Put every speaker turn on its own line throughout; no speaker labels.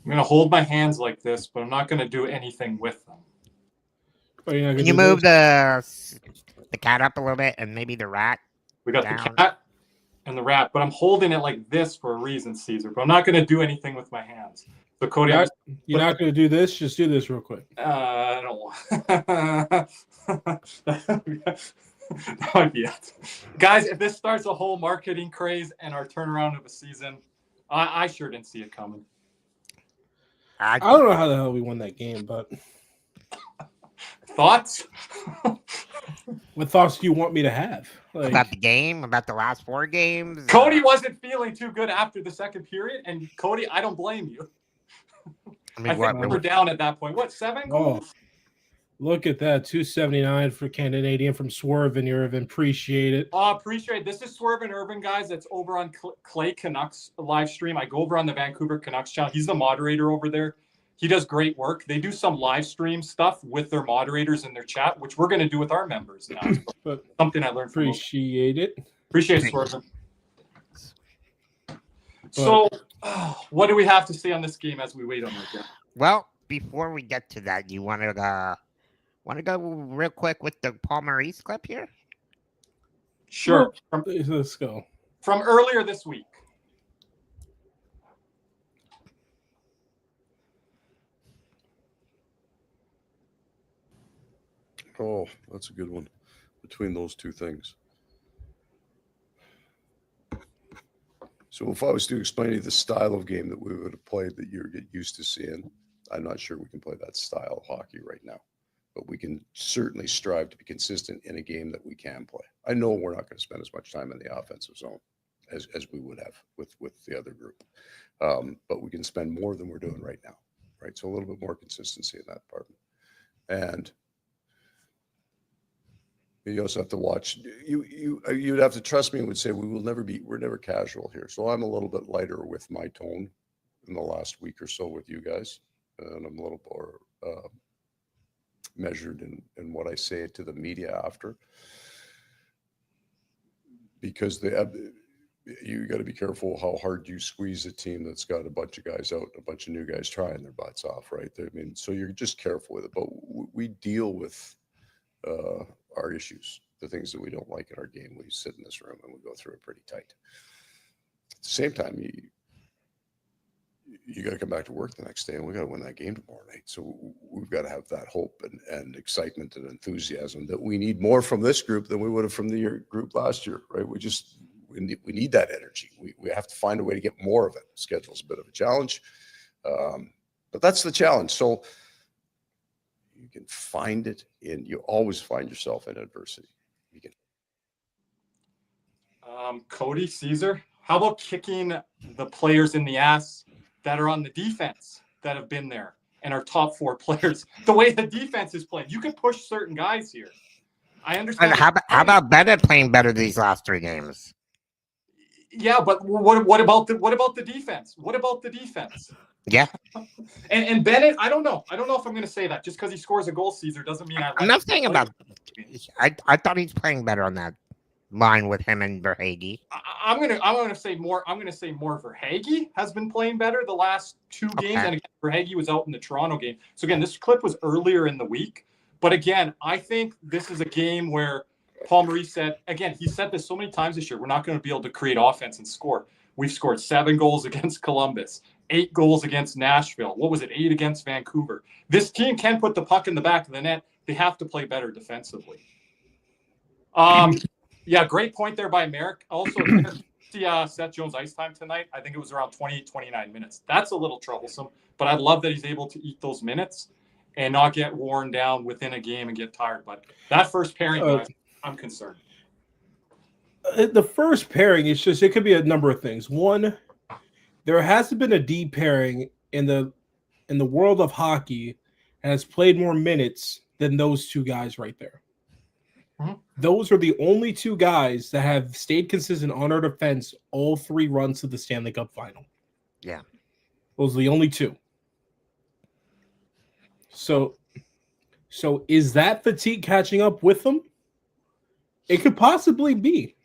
going to hold my hands like this, but I'm not going to do anything with them.
Can you move the cat up a little bit and maybe the rat?
We got the cat and the rat, but I'm holding it like this for a reason, Caesar. But I'm not going to do anything with my hands. So Cody,
you're not going to do this. Just do this real quick.
I don't. That might be it. Guys, if this starts a whole marketing craze and our turnaround of a season, I sure didn't see it coming.
I don't know how the hell we won that game, but
thoughts?
What thoughts do you want me to have?
About the game, about the last 4 games?
Cody wasn't feeling too good after the second period, and Cody, I don't blame you. I think we were down at that point. What, 7 goals?
Look at that, 279 for Canadian from Swerve and Irvin. Appreciate it.
Appreciate it. This is Swerve and Irvin, guys. That's over on Clay Canucks live stream. I go over on the Vancouver Canucks channel. He's the moderator over there. He does great work. They do some live stream stuff with their moderators in their chat, which we're going to do with our members now. But something I learned from
Appreciate it.
Appreciate it, Swerve. So, what do we have to say on this game as we wait on it?
Well, before we get to that, you want to go real quick with the Paul Maurice clip here?
Sure.
Let's go.
From earlier this week.
Oh, that's a good one. Between those two things. So if I was to explain to you the style of game that we would have played that you're used to seeing, I'm not sure we can play that style of hockey right now. But we can certainly strive to be consistent in a game that we can play. I know we're not going to spend as much time in the offensive zone as we would have with the other group. But we can spend more than we're doing right now, right? So a little bit more consistency in that department. And you also have to watch. You'd have to trust me and would say we're never casual here. So I'm a little bit lighter with my tone in the last week or so with you guys, and I'm a little more measured in what I say to the media after, because you got to be careful how hard you squeeze a team that's got a bunch of guys out, a bunch of new guys trying their butts off, right? I mean, so you're just careful with it. But we deal with our issues, the things that we don't like in our game. We sit in this room and we go through it pretty tight. At the same time, you got to come back to work the next day, and we got to win that game tomorrow night. So we've got to have that hope and excitement and enthusiasm that we need more from this group than we would have from the group last year, right? We need that energy. We have to find a way to get more of it. The schedule's a bit of a challenge, but that's the challenge. So you can find it you always find yourself in adversity. You can.
Cody, Caesar, how about kicking the players in the ass that are on the defense that have been there and are top 4 players? The way the defense is playing, you can push certain guys here. I understand.
How about BENNETT playing better these last 3 games?
Yeah, but what about the defense? What about the defense?
Yeah.
And BENNETT, I don't know. I don't know if I'm going to say that. Just because he scores a goal, Caesar, doesn't mean
I'm not saying about. I thought he's playing better on that line with him and Verhaeghe.
I'm gonna say more. I'm gonna say more. Verhaeghe has been playing better the last 2 games, and again, Verhaeghe was out in the Toronto game. So again, this clip was earlier in the week. But again, I think this is a game where Paul Maurice said, again, he said this so many times this year, we're not going to be able to create offense and score. We've scored 7 goals against Columbus, 8 goals against Nashville. What was it? 8 against Vancouver. This team can put the puck in the back of the net. They have to play better defensively. Yeah, great point there by Merrick. Also, see Seth Jones' ice time tonight. I think it was around 29 minutes. That's a little troublesome, but I love that he's able to eat those minutes and not get worn down within a game and get tired. But that first pairing, guys, I'm concerned.
The first pairing, it could be a number of things. One, there hasn't been a D pairing in the world of hockey and has played more minutes than those 2 guys right there. Mm-hmm. Those are the only 2 guys that have stayed consistent on our defense all 3 runs to the Stanley Cup final.
Yeah.
Those are the only 2. So is that fatigue catching up with them? It could possibly be.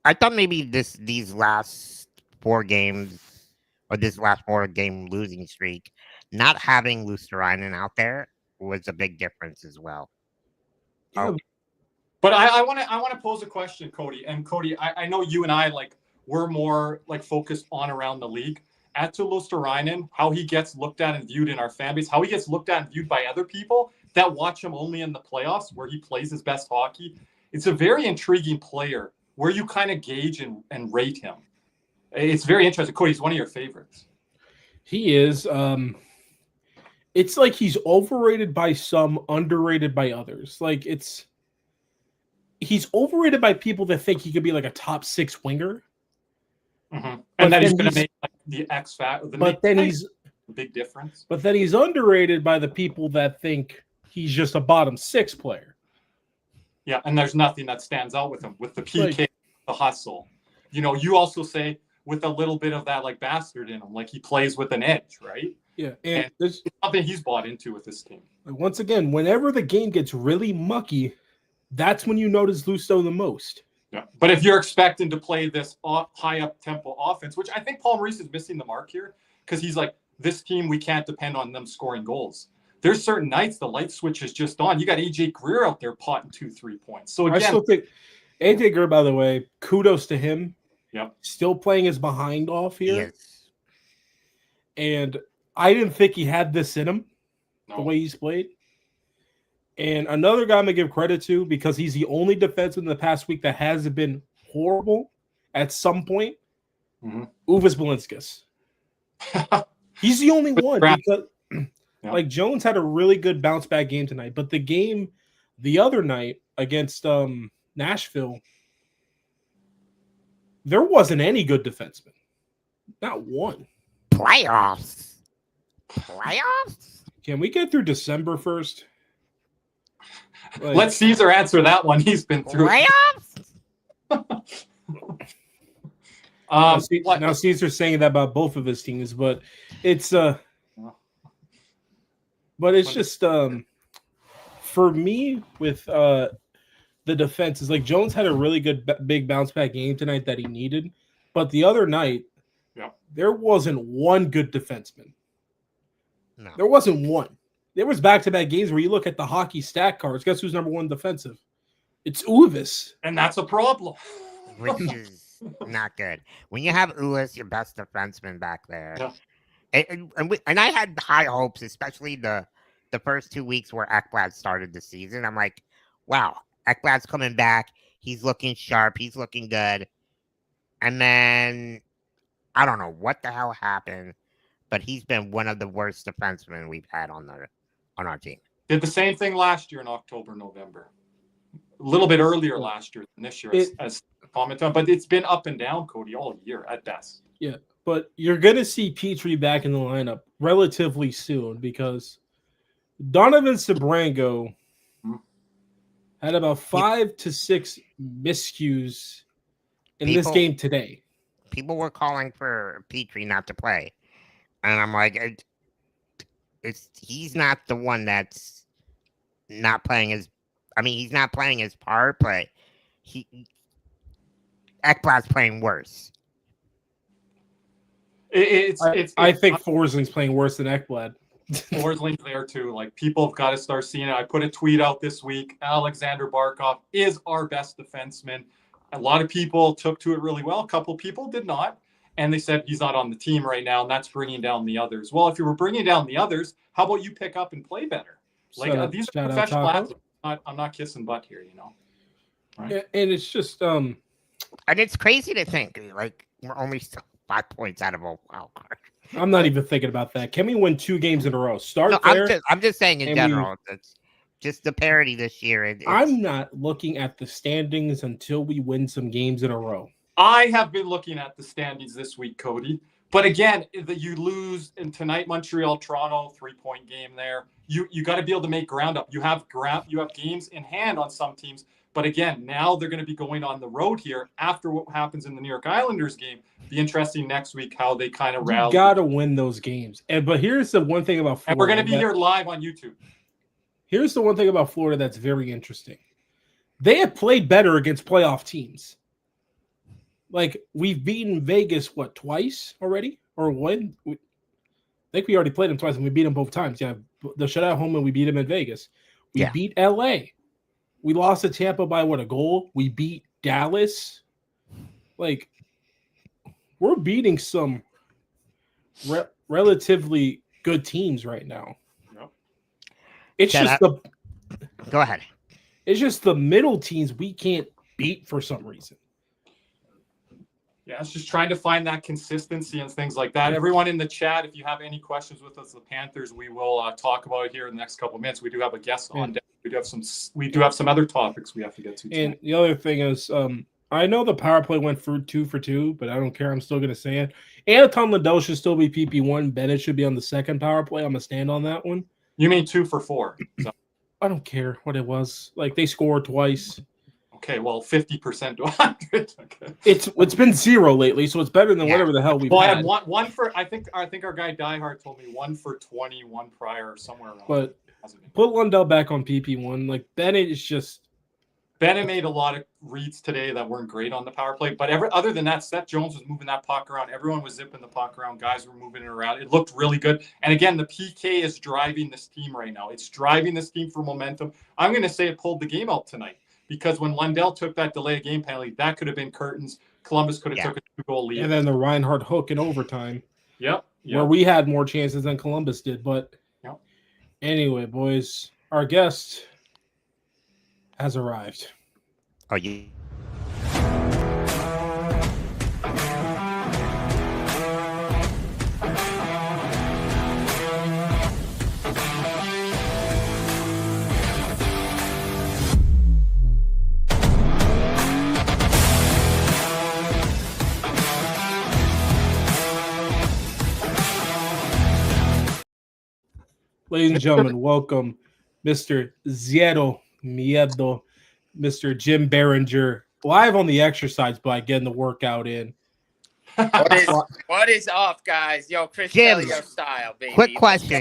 I thought maybe these last 4 games or this last 4-game losing streak, not having Luosterainen out there was a big difference as well.
Yeah,
Oh,
But I want to pose a question, Cody. And Cody, I know you and I we're more focused on around the league. Aatu Luosterainen, how he gets looked at and viewed in our fan base, how he gets looked at and viewed by other people that watch him only in the playoffs where he plays his best hockey. It's a very intriguing player where you kind of gauge and rate him. It's very interesting. Cody, he's one of your favorites.
he is. It's like he's overrated by some, underrated by others. He's overrated by people that think he could be like a top 6 winger.
Mm-hmm. And that he's going to make the X factor.
But then he's
a big difference.
But then he's underrated by the people that think he's just a bottom 6 player.
Yeah, and there's nothing that stands out with him with the PK, the hustle. You also say with a little bit of that bastard in him, he plays with an edge, right?
Yeah,
and there's something he's bought into with this team.
Once again, whenever the game gets really mucky, that's when you notice Lusto the most.
Yeah, but if you're expecting to play this high up tempo offense, which I think Paul Maurice is missing the mark here, because he's this team, we can't depend on them scoring goals. There's certain nights the light switch is just on. You got AJ Greer out there potting 2-3 points. So again,
I still think AJ Greer, by the way, kudos to him.
Yep.
Still playing his behind off here.
yes.
And I didn't think he had this in him,
No.
the way he's played. And another guy I'm going to give credit to, because he's the only defenseman in the past week that hasn't been horrible at some point, Uvis Balinskis. He's the only one, because Jones had a really good bounce back game tonight. But the game the other night against Nashville, there wasn't any good defenseman. Not one.
Playoffs.
Can we get through December first?
Let Caesar answer that one. He's been through
Playoffs?
Now Caesar's saying that about both of his teams, but it's just for me with the defense is Jones had a really good big bounce back game tonight that he needed, but the other night there wasn't one good defenseman.
No.
There wasn't one. There was back-to-back games where you look at the hockey stat cards. Guess who's number 1 defensive? It's Uvis.
And that's a problem.
Which is not good. When you have Uvis, your best defenseman back there. Yeah. And I had high hopes, especially the first 2 weeks where Ekblad started the season. I'm like, wow, Ekblad's coming back. He's looking sharp. He's looking good. And then I don't know what the hell happened, but he's been one of the worst defensemen we've had on our team.
Did the same thing last year in October, November. A little bit earlier last year than this year, as comment on, but it's been up and down, Cody, all year at best.
Yeah, but you're going to see Petrie back in the lineup relatively soon, because Donovan Sabrango had about 5 to 6 miscues in this game today.
People were calling for Petrie not to play. And I'm like, he's not the one that's not playing his. I mean, he's not playing his part, but Ekblad's playing worse.
I think Forsling's playing worse than Ekblad.
Forsling's there too. People have got to start seeing it. I put a tweet out this week. Alexander Barkov is our best defenseman. A lot of people took to it really well. A couple people did not. And they said he's not on the team right now, and that's bringing down the others. Well, if you were bringing down the others, how about you pick up and play better? These are professional athletes. I'm not kissing butt here, Right?
Yeah, and it's just
and it's crazy to think we're only still 5 points out of a wild card.
I'm not even thinking about that. Can we win 2 games in a row?
I'm just saying in general. It's just the parity this year.
I'm not looking at the standings until we win some games in a row.
I have been looking at the standings this week, Cody. But again, you lose in tonight, Montreal, Toronto, 3-point game there. You got to be able to make ground up. You have games in hand on some teams. But again, now they're going to be going on the road here after what happens in the New York Islanders game. Be interesting next week how they kind of rally.
You got to win those games. But here's the one thing about Florida.
And we're going to be here live on YouTube.
Here's the one thing about Florida that's very interesting. They have played better against playoff teams. like we've beaten Vegas twice already, or when? I think we already played them twice and we beat them both times. Yeah, the shutout home and we beat them in Vegas. We beat LA. We lost to Tampa by a goal. We beat Dallas. Like we're beating some relatively good teams right now.
Yep.
It's just
go ahead.
It's just the middle teams we can't beat for some reason.
Yeah, it's just trying to find that consistency and things like that. Everyone in the chat, if you have any questions with us, the Panthers, we will talk about it here in the next couple of minutes. We do have a guest on deck. We do have some other topics we have to get to.
And the other thing is, I know the power play went for 2 for 2, but I don't care. I'm still going to say it. Anton Liddell should still be PP1. Bennett should be on the second power play. I'm going to stand on that one.
You mean 2 for 4? So.
I don't care what it was. Like they scored twice.
Okay, well, 50% to 100. Okay.
It's been 0 lately, so it's better than whatever the hell we've had.
I had one for I think our guy Diehard told me 1 for 20, 1 prior, somewhere around.
But put Lundell back on PP1. Like Bennett is just.
Bennett made a lot of reads today that weren't great on the power play, but other than that, Seth Jones was moving that puck around. Everyone was zipping the puck around. Guys were moving it around. It looked really good. And again, the PK is driving this team right now. It's driving this team for momentum. I'm going to say it pulled the game out tonight. Because when Lundell took that delay of game penalty, that could have been curtains. Columbus could have took a 2-goal lead.
And then the Reinhardt hook in overtime.
Yep.
Where we had more chances than Columbus did. But anyway, boys, our guest has arrived.
Oh, you.
Ladies and gentlemen, welcome Mr. Zero Miedo, Mr. Jim Behringer, live on the exercise bike, getting the workout in.
What is up, guys? Yo, Chris Kelly, your style, baby.
Quick question.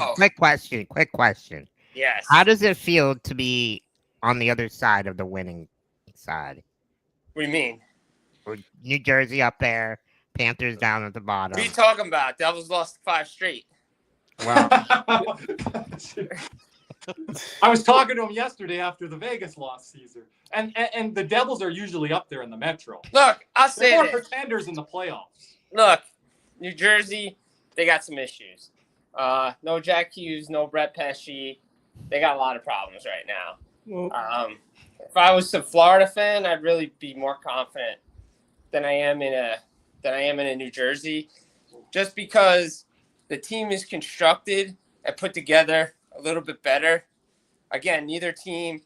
Yes.
How does it feel to be on the other side of the winning side?
What do you mean?
New Jersey up there, Panthers down at the bottom.
What are you talking about? Devils lost 5 straight.
Well,
I was talking to him yesterday after the Vegas loss, Caesar, and the Devils are usually up there in the Metro.
Look, I'll say
They're
this.
more pretenders in the playoffs.
Look, New Jersey, they got some issues. No Jack Hughes, no Brett Pesci. They got a lot of problems right now. If I was a Florida fan, I'd really be more confident than I am in a New Jersey, just because the team is constructed and put together a little bit better. Again, neither team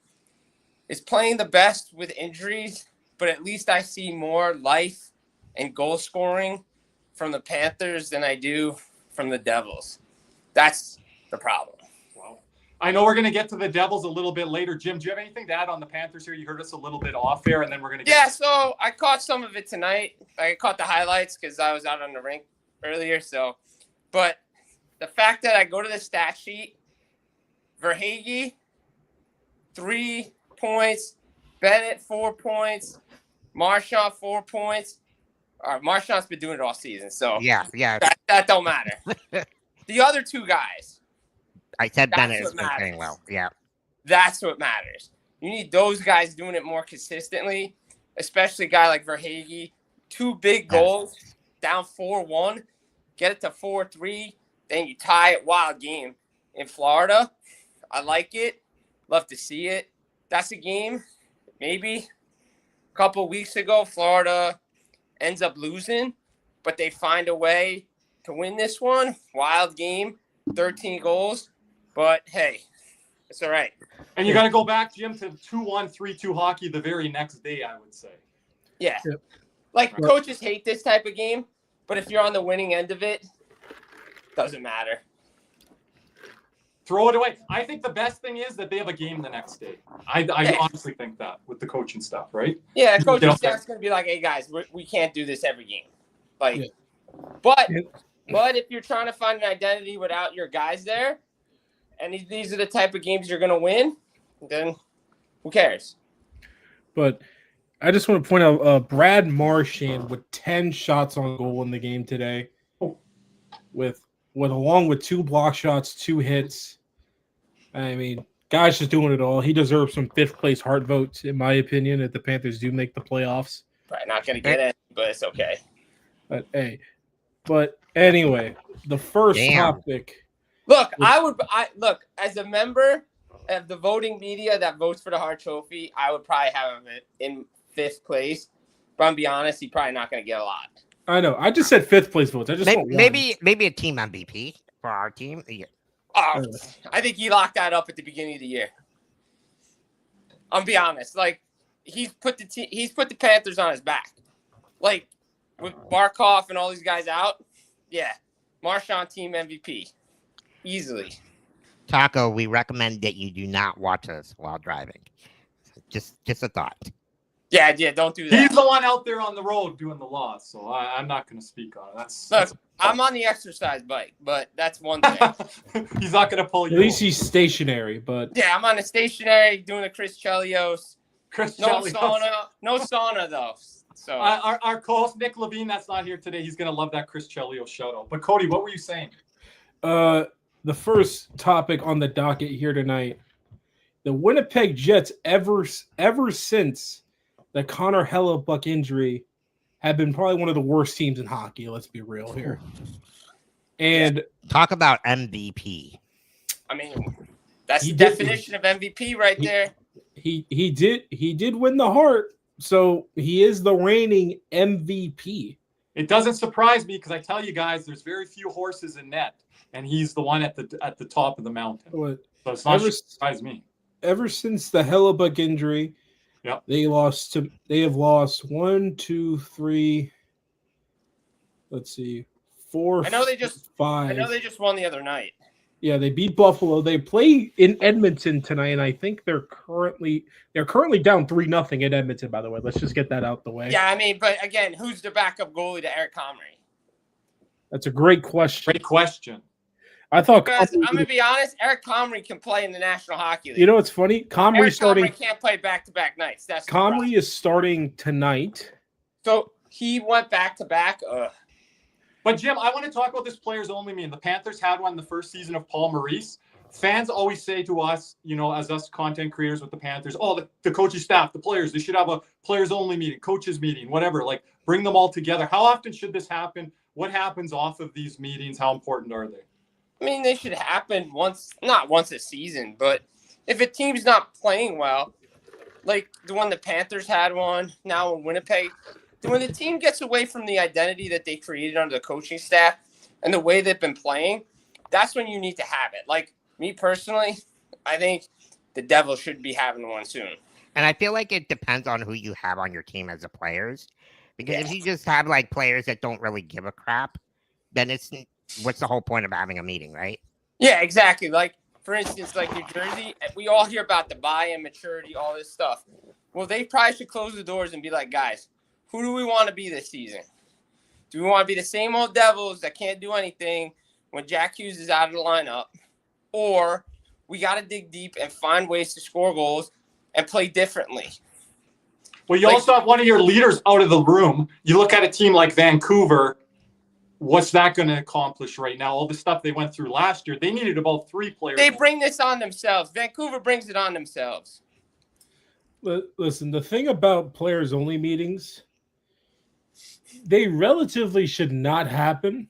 is playing the best with injuries, but at least I see more life and goal scoring from the Panthers than I do from the Devils. That's the problem.
Well, I know we're going to get to the Devils a little bit later. Jim, do you have anything to add on the Panthers here? You heard us a little bit off air, and then we're going to get
so I caught some of it tonight. I caught the highlights because I was out on the rink earlier. But the fact that I go to the stat sheet, Verhaeghe, 3 points, Bennett, 4 points, Marchand, 4 points. Marchand's been doing it all season, so
yeah.
That don't matter. The other 2 guys.
I said Bennett has been playing well. Yeah.
That's what matters. You need those guys doing it more consistently, especially a guy like Verhaeghe. 2 big goals, down 4-1, get it to 4-3, then you tie it. Wild game in Florida. I like it. Love to see it. That's a game. Maybe a couple weeks ago, Florida ends up losing, but they find a way to win this one. Wild game, 13 goals. But, hey, it's all right.
And you got to go back, Jim, to 2-1, 3-2 hockey the very next day, I would say.
Yeah. Like, coaches hate this type of game, but if you're on the winning end of it, doesn't matter.
Throw it away. I think the best thing is that they have a game the next day. I honestly think that with the coaching stuff, right?
Yeah, coaching staff's going to be like, hey, guys, we can't do this every game. But if you're trying to find an identity without your guys there, and these are the type of games you're going to win, then who cares?
But I just want to point out Brad Marchand with 10 shots on goal in the game today, with along with 2 block shots, 2 hits. I mean, guy's just doing it all. He deserves some 5th place Hart votes, in my opinion, if the Panthers do make the playoffs.
Probably not going to get it, but it's okay.
But anyway, the first topic.
Look, look as a member of the voting media that votes for the Hart Trophy, I would probably have him in 5th place. But I'm be honest, he's probably not going to get a lot.
I know. I just said 5th place votes. I just
maybe a team MVP for our team. Yeah.
I think he locked that up at the beginning of the year. I'll be honest. Like he's put the Panthers on his back. Like with Barkov and all these guys out, yeah, Marchand team MVP easily.
Taco, we recommend that you do not watch us while driving. Just a thought.
Yeah, don't do that.
He's the one out there on the road doing the law, so I'm not going to speak on it. That's
I'm on the exercise bike, but that's one thing.
He's not going to pull you.
At least he's stationary, but
yeah, I'm on the stationary doing a Chris Chelios. No sauna though. So
our co-host Nick Levine, that's not here today. He's going to love that Chris Chelios shout out. But Cody, what were you saying?
The first topic on the docket here tonight: the Winnipeg Jets, ever since the Connor Hellebuck injury, have been probably one of the worst teams in hockey. Let's be real here. And
talk about MVP.
I mean, that's the definition of MVP right there.
He did win the Hart, so he is the reigning MVP.
It doesn't surprise me because I tell you guys, there's very few horses in net, and he's the one at the top of the mountain. So it's not surprise me.
Ever since the Hellebuck injury.
Yep.
They have lost 1, 2, 3. Let's see, 4.
I know they just
5.
I know they just won the other night.
Yeah, they beat Buffalo. They play in Edmonton tonight, and I think they're currently down 3-0 in Edmonton. By the way, let's just get that out the way.
Yeah, I mean, but again, who's the backup goalie to Eric Comrie?
That's a great question.
Great question.
I thought
I'm gonna be honest. Eric Comrie can play in the National Hockey League.
You know what's funny? Comrie
can't play back-to-back nights. That's
Comrie is starting tonight.
So he went back-to-back.
But Jim, I want to talk about this players only meeting. The Panthers had one the first season of Paul Maurice. Fans always say to us, as us content creators with the Panthers, the coaching staff, the players, they should have a players only meeting, coaches meeting, whatever. Like bring them all together. How often should this happen? What happens off of these meetings? How important are they?
I mean, they should happen not once a season, but if a team's not playing well, like the one the Panthers had one, now in Winnipeg, when the team gets away from the identity that they created under the coaching staff and the way they've been playing, that's when you need to have it. Like me personally, I think the Devils should be having one soon.
And I feel like it depends on who you have on your team as the players. Because if you just have like players that don't really give a crap, then what's the whole point of having a meeting, right?
Yeah, exactly. Like, for instance, like New Jersey, we all hear about the buy-in, maturity, all this stuff. Well, they probably should close the doors and be like, guys, who do we want to be this season? Do we want to be the same old Devils that can't do anything when Jack Hughes is out of the lineup? Or we got to dig deep and find ways to score goals and play differently.
Well, you also have one of your leaders out of the room. You look at a team like Vancouver. What's that going to accomplish right now? All the stuff they went through last year, they needed about 3 players.
They bring this on themselves. Vancouver brings it on themselves.
Listen, the thing about players-only meetings, they relatively should not happen.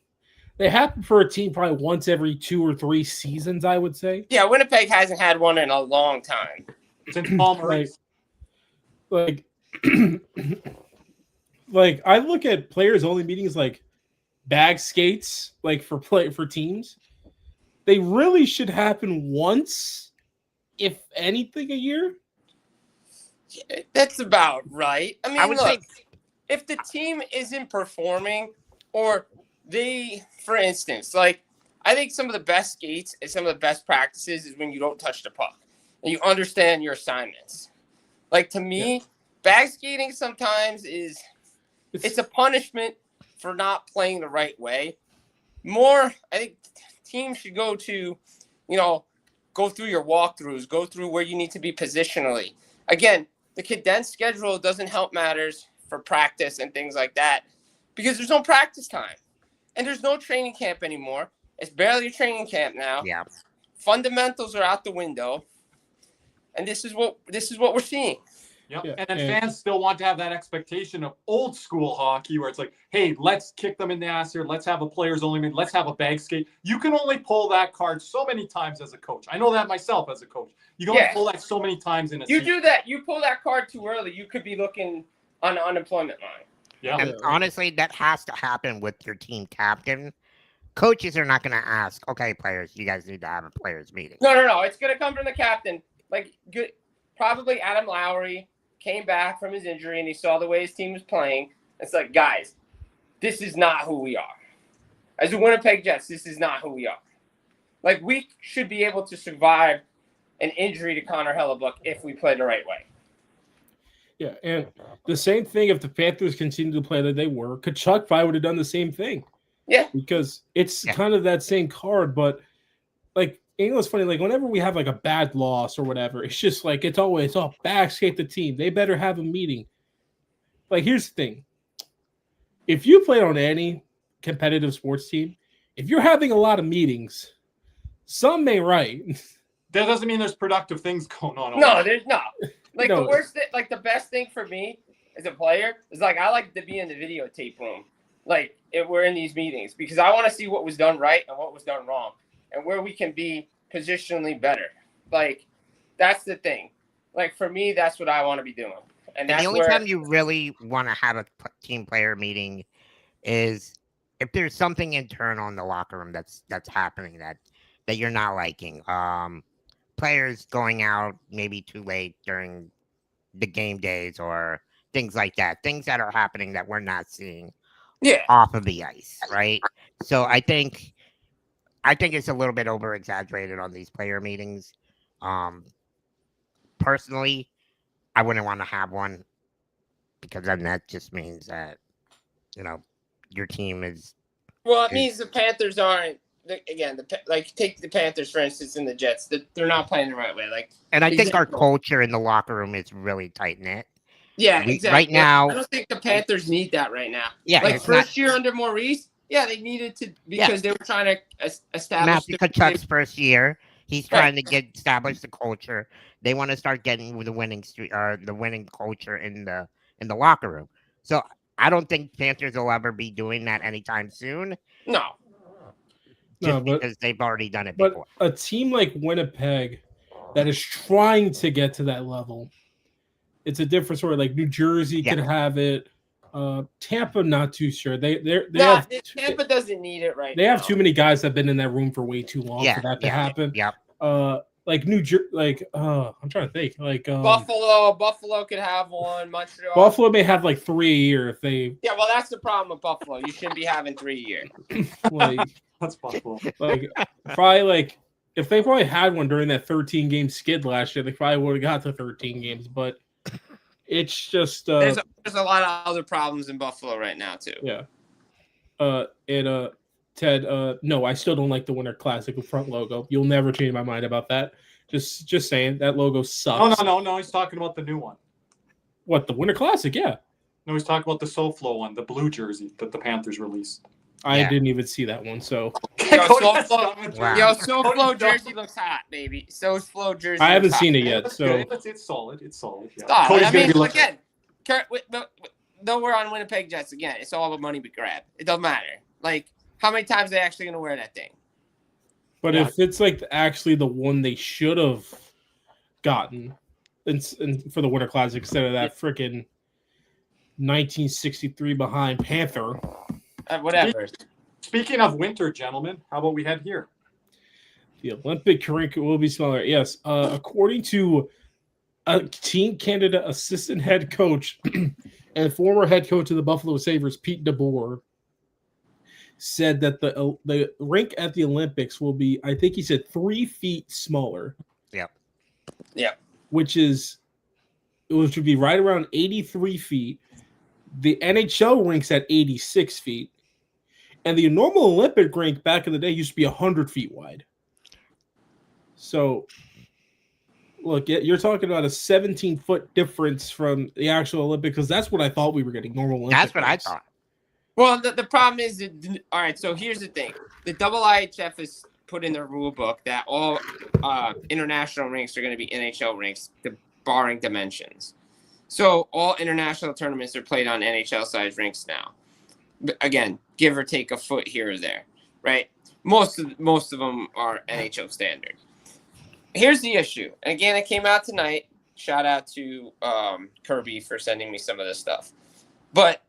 They happen for a team probably once every 2 or 3 seasons, I would say.
Yeah, Winnipeg hasn't had one in a long time.
Since Paul Maurice.
Like I look at players-only meetings like bag skates, like for teams. They really should happen once, if anything, a year.
Yeah, that's about right. I mean,
I would say
if the team isn't performing, or they, for instance, like I think some of the best skates and some of the best practices is when you don't touch the puck and you understand your assignments. Like to me, bag skating sometimes it's a punishment for not playing the right way. More, I think teams should go to, go through your walkthroughs, go through where you need to be positionally. Again, the condensed schedule doesn't help matters for practice and things like that because there's no practice time and there's no training camp anymore. It's barely a training camp now.
Yeah.
Fundamentals are out the window, and this is what we're seeing.
Yep.
Yeah,
And then
and-
fans still want to have that expectation of old school hockey where it's like, hey, let's kick them in the ass here. Let's have a players only minute. Let's have a bag skate. You can only pull that card so many times as a coach. I know that myself as a coach. You can only pull that so many times in a
You
season.
do that. You pull that card too early, you could be looking on the unemployment line.
Yeah.
And honestly, that has to happen with your team captain. Coaches are not going to ask, okay, players, you guys need to have a players meeting.
No. It's going to come from the captain. Like, good, probably Adam Lowry came back from his injury and he saw the way his team was playing. It's like, guys, this is not who we are. As the Winnipeg Jets, this is not who we are. Like, we should be able to survive an injury to Connor Hellebuck if we play the right way.
Yeah, and the same thing if the Panthers continued to play that they were, Kachuk probably would have done the same thing.
Yeah.
Because it's kind of that same card, but like, you know what's funny? Like, whenever we have like a bad loss or whatever, it's just like it's all backscape the team. They better have a meeting. Like, here's the thing: if you play on any competitive sports team, if you're having a lot of meetings, some ain't right.
That doesn't mean there's productive things going on.
No, there's no. Like,
No.
the worst thing, like, the best thing for me as a player is, like, I like to be in the videotape room. Like, if we're in these meetings because I want to see what was done right and what was done wrong and where we can be positionally better. Like, that's the thing. Like, for me, that's what I want to be doing. And that's
the only
where,
time you really want to have a team player meeting is if there's something internal in the locker room that's happening that you're not liking. Players going out maybe too late during the game days or things like that. Things that are happening that we're not seeing off of the ice, right? So I think it's a little bit over exaggerated on these player meetings. Personally, I wouldn't want to have one because then that just means that, your team is.
Well, it means the Panthers aren't. Again, like, take the Panthers for instance, and the Jets. They're not playing the right way. Like,
And I think our culture in the locker room is really tight knit.
Yeah, exactly.
Right now,
I don't think the Panthers need that right now.
Yeah,
like first year under Maurice, they needed to because they were trying to establish.
Matthew Tkachuk's first year, he's trying to establish the culture. They want to start getting the winning streak, the winning culture in the locker room. So I don't think Panthers will ever be doing that anytime soon.
No.
Because they've already done it before.
But a team like Winnipeg that is trying to get to that level, it's a different story. Like New Jersey could have it. Tampa, not too sure.
Tampa doesn't need it right now.
They have too many guys that have been in that room for way too long for that to happen. Like New Jersey, I'm trying to think. Like
Buffalo could have one. Montreal.
Buffalo may have like 3 a year if they.
Yeah, well, that's the problem with Buffalo. You shouldn't be having 3 a year.
Like
that's Buffalo.
Like probably like if they probably had one during that 13 game skid last year, they probably would have got to 13 games. But it's just
there's a lot of other problems in Buffalo right now too.
Yeah. Ted, no, I still don't like the Winter Classic front logo. You'll never change my mind about that. Just saying that logo sucks.
No. He's talking about the new one.
What, the Winter Classic? Yeah.
No, he's talking about the SoFlo one, the blue jersey that the Panthers released.
I didn't even see that one. So
SoFlo jersey looks hot, baby. SoFlo jersey.
I haven't seen it yet. So
it's solid. It's solid. Yeah.
I mean, again, though we're on Winnipeg Jets again, it's all a money grab. It doesn't matter. Like, how many times are they actually going to wear that thing?
But if it's like actually the one they should have gotten and for the Winter Classic instead of that freaking 1963 behind Panther.
Whatever.
Speaking of winter, gentlemen, how about we head here?
The Olympic rink will be smaller. Yes. According to a Team Canada assistant head coach and former head coach of the Buffalo Sabres, Pete DeBoer, said that the rink at the Olympics will be, I think he said 3 feet smaller.
Yeah.
Which would be right around 83 feet. The NHL rink's at 86 feet. And the normal Olympic rink back in the day used to be 100 feet wide. So, look, you're talking about a 17-foot difference from the actual Olympic, because that's what I thought we were getting, normal Olympic.
That's what
rinks.
I thought.
Well, the problem is that, all right, so here's the thing. The IIHF has put in their rule book that all international rinks are going to be NHL rinks, barring dimensions. So all international tournaments are played on NHL-sized rinks now. Again, give or take a foot here or there, right? Most of them are NHL standard. Here's the issue. And again, it came out tonight. Shout out to Kirby for sending me some of this stuff. But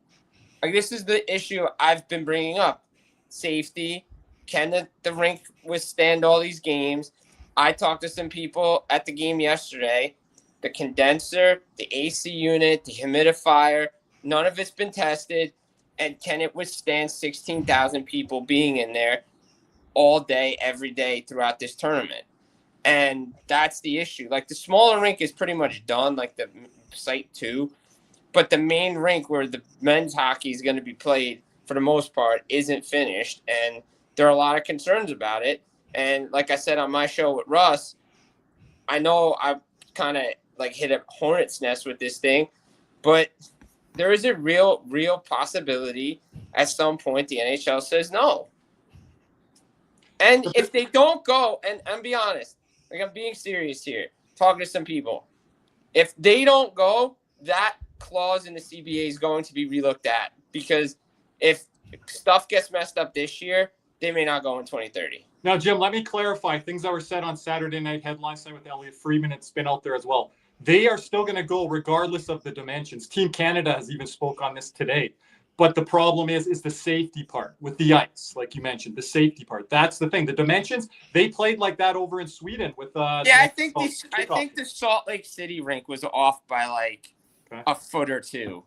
this is the issue I've been bringing up. Safety. Can the rink withstand all these games? I talked to some people at the game yesterday. The condenser, the AC unit, the humidifier, none of it's been tested. And can it withstand 16,000 people being in there all day, every day throughout this tournament? And that's the issue. Like, the smaller rink is pretty much done, like the Site 2. But the main rink where the men's hockey is going to be played, for the most part, isn't finished. And there are a lot of concerns about it. And like I said on my show with Russ, I know I kind of like hit a hornet's nest with this thing, but there is a real possibility at some point the NHL says no. And if they don't go, and I'm be honest, like, I'm being serious here, talking to some people, if they don't go, that clause in the CBA is going to be relooked at, because if stuff gets messed up this year, they may not go in 2030.
Now, Jim, let me clarify things that were said on Saturday Night Headlines night with Elliot Freeman. It's been out there as well. They are still going to go regardless of the dimensions. Team Canada has even spoke on this today. But the problem is the safety part with the ice, like you mentioned, the safety part. That's the thing. The dimensions, they played like that over in Sweden with.
I think the Salt Lake City rink was off by like a foot or two,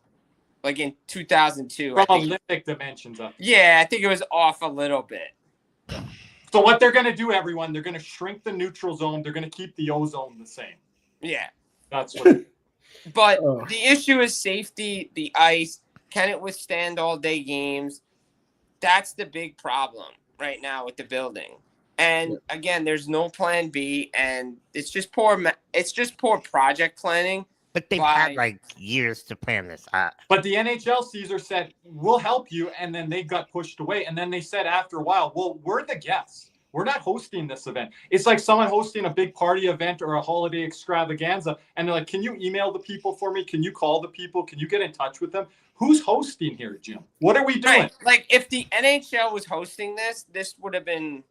like in 2002.
From Olympic dimensions up.
Yeah, I think it was off a little bit.
So what they're going to do, everyone, they're going to shrink the neutral zone. They're going to keep the ozone the same.
Yeah,
that's what.
But the issue is safety. The ice. Can it withstand all-day games? That's the big problem right now with the building. And again, there's no plan B, and it's just poor. It's just poor project planning.
But they've had like years to plan this out.
But the NHL, Caesar, said, we'll help you, and then they got pushed away. And then they said after a while, well, we're the guests. We're not hosting this event. It's like someone hosting a big party event or a holiday extravaganza, and they're like, can you email the people for me? Can you call the people? Can you get in touch with them? Who's hosting here, Jim? What are we doing?
Right. Like, if the NHL was hosting this wouldn't have been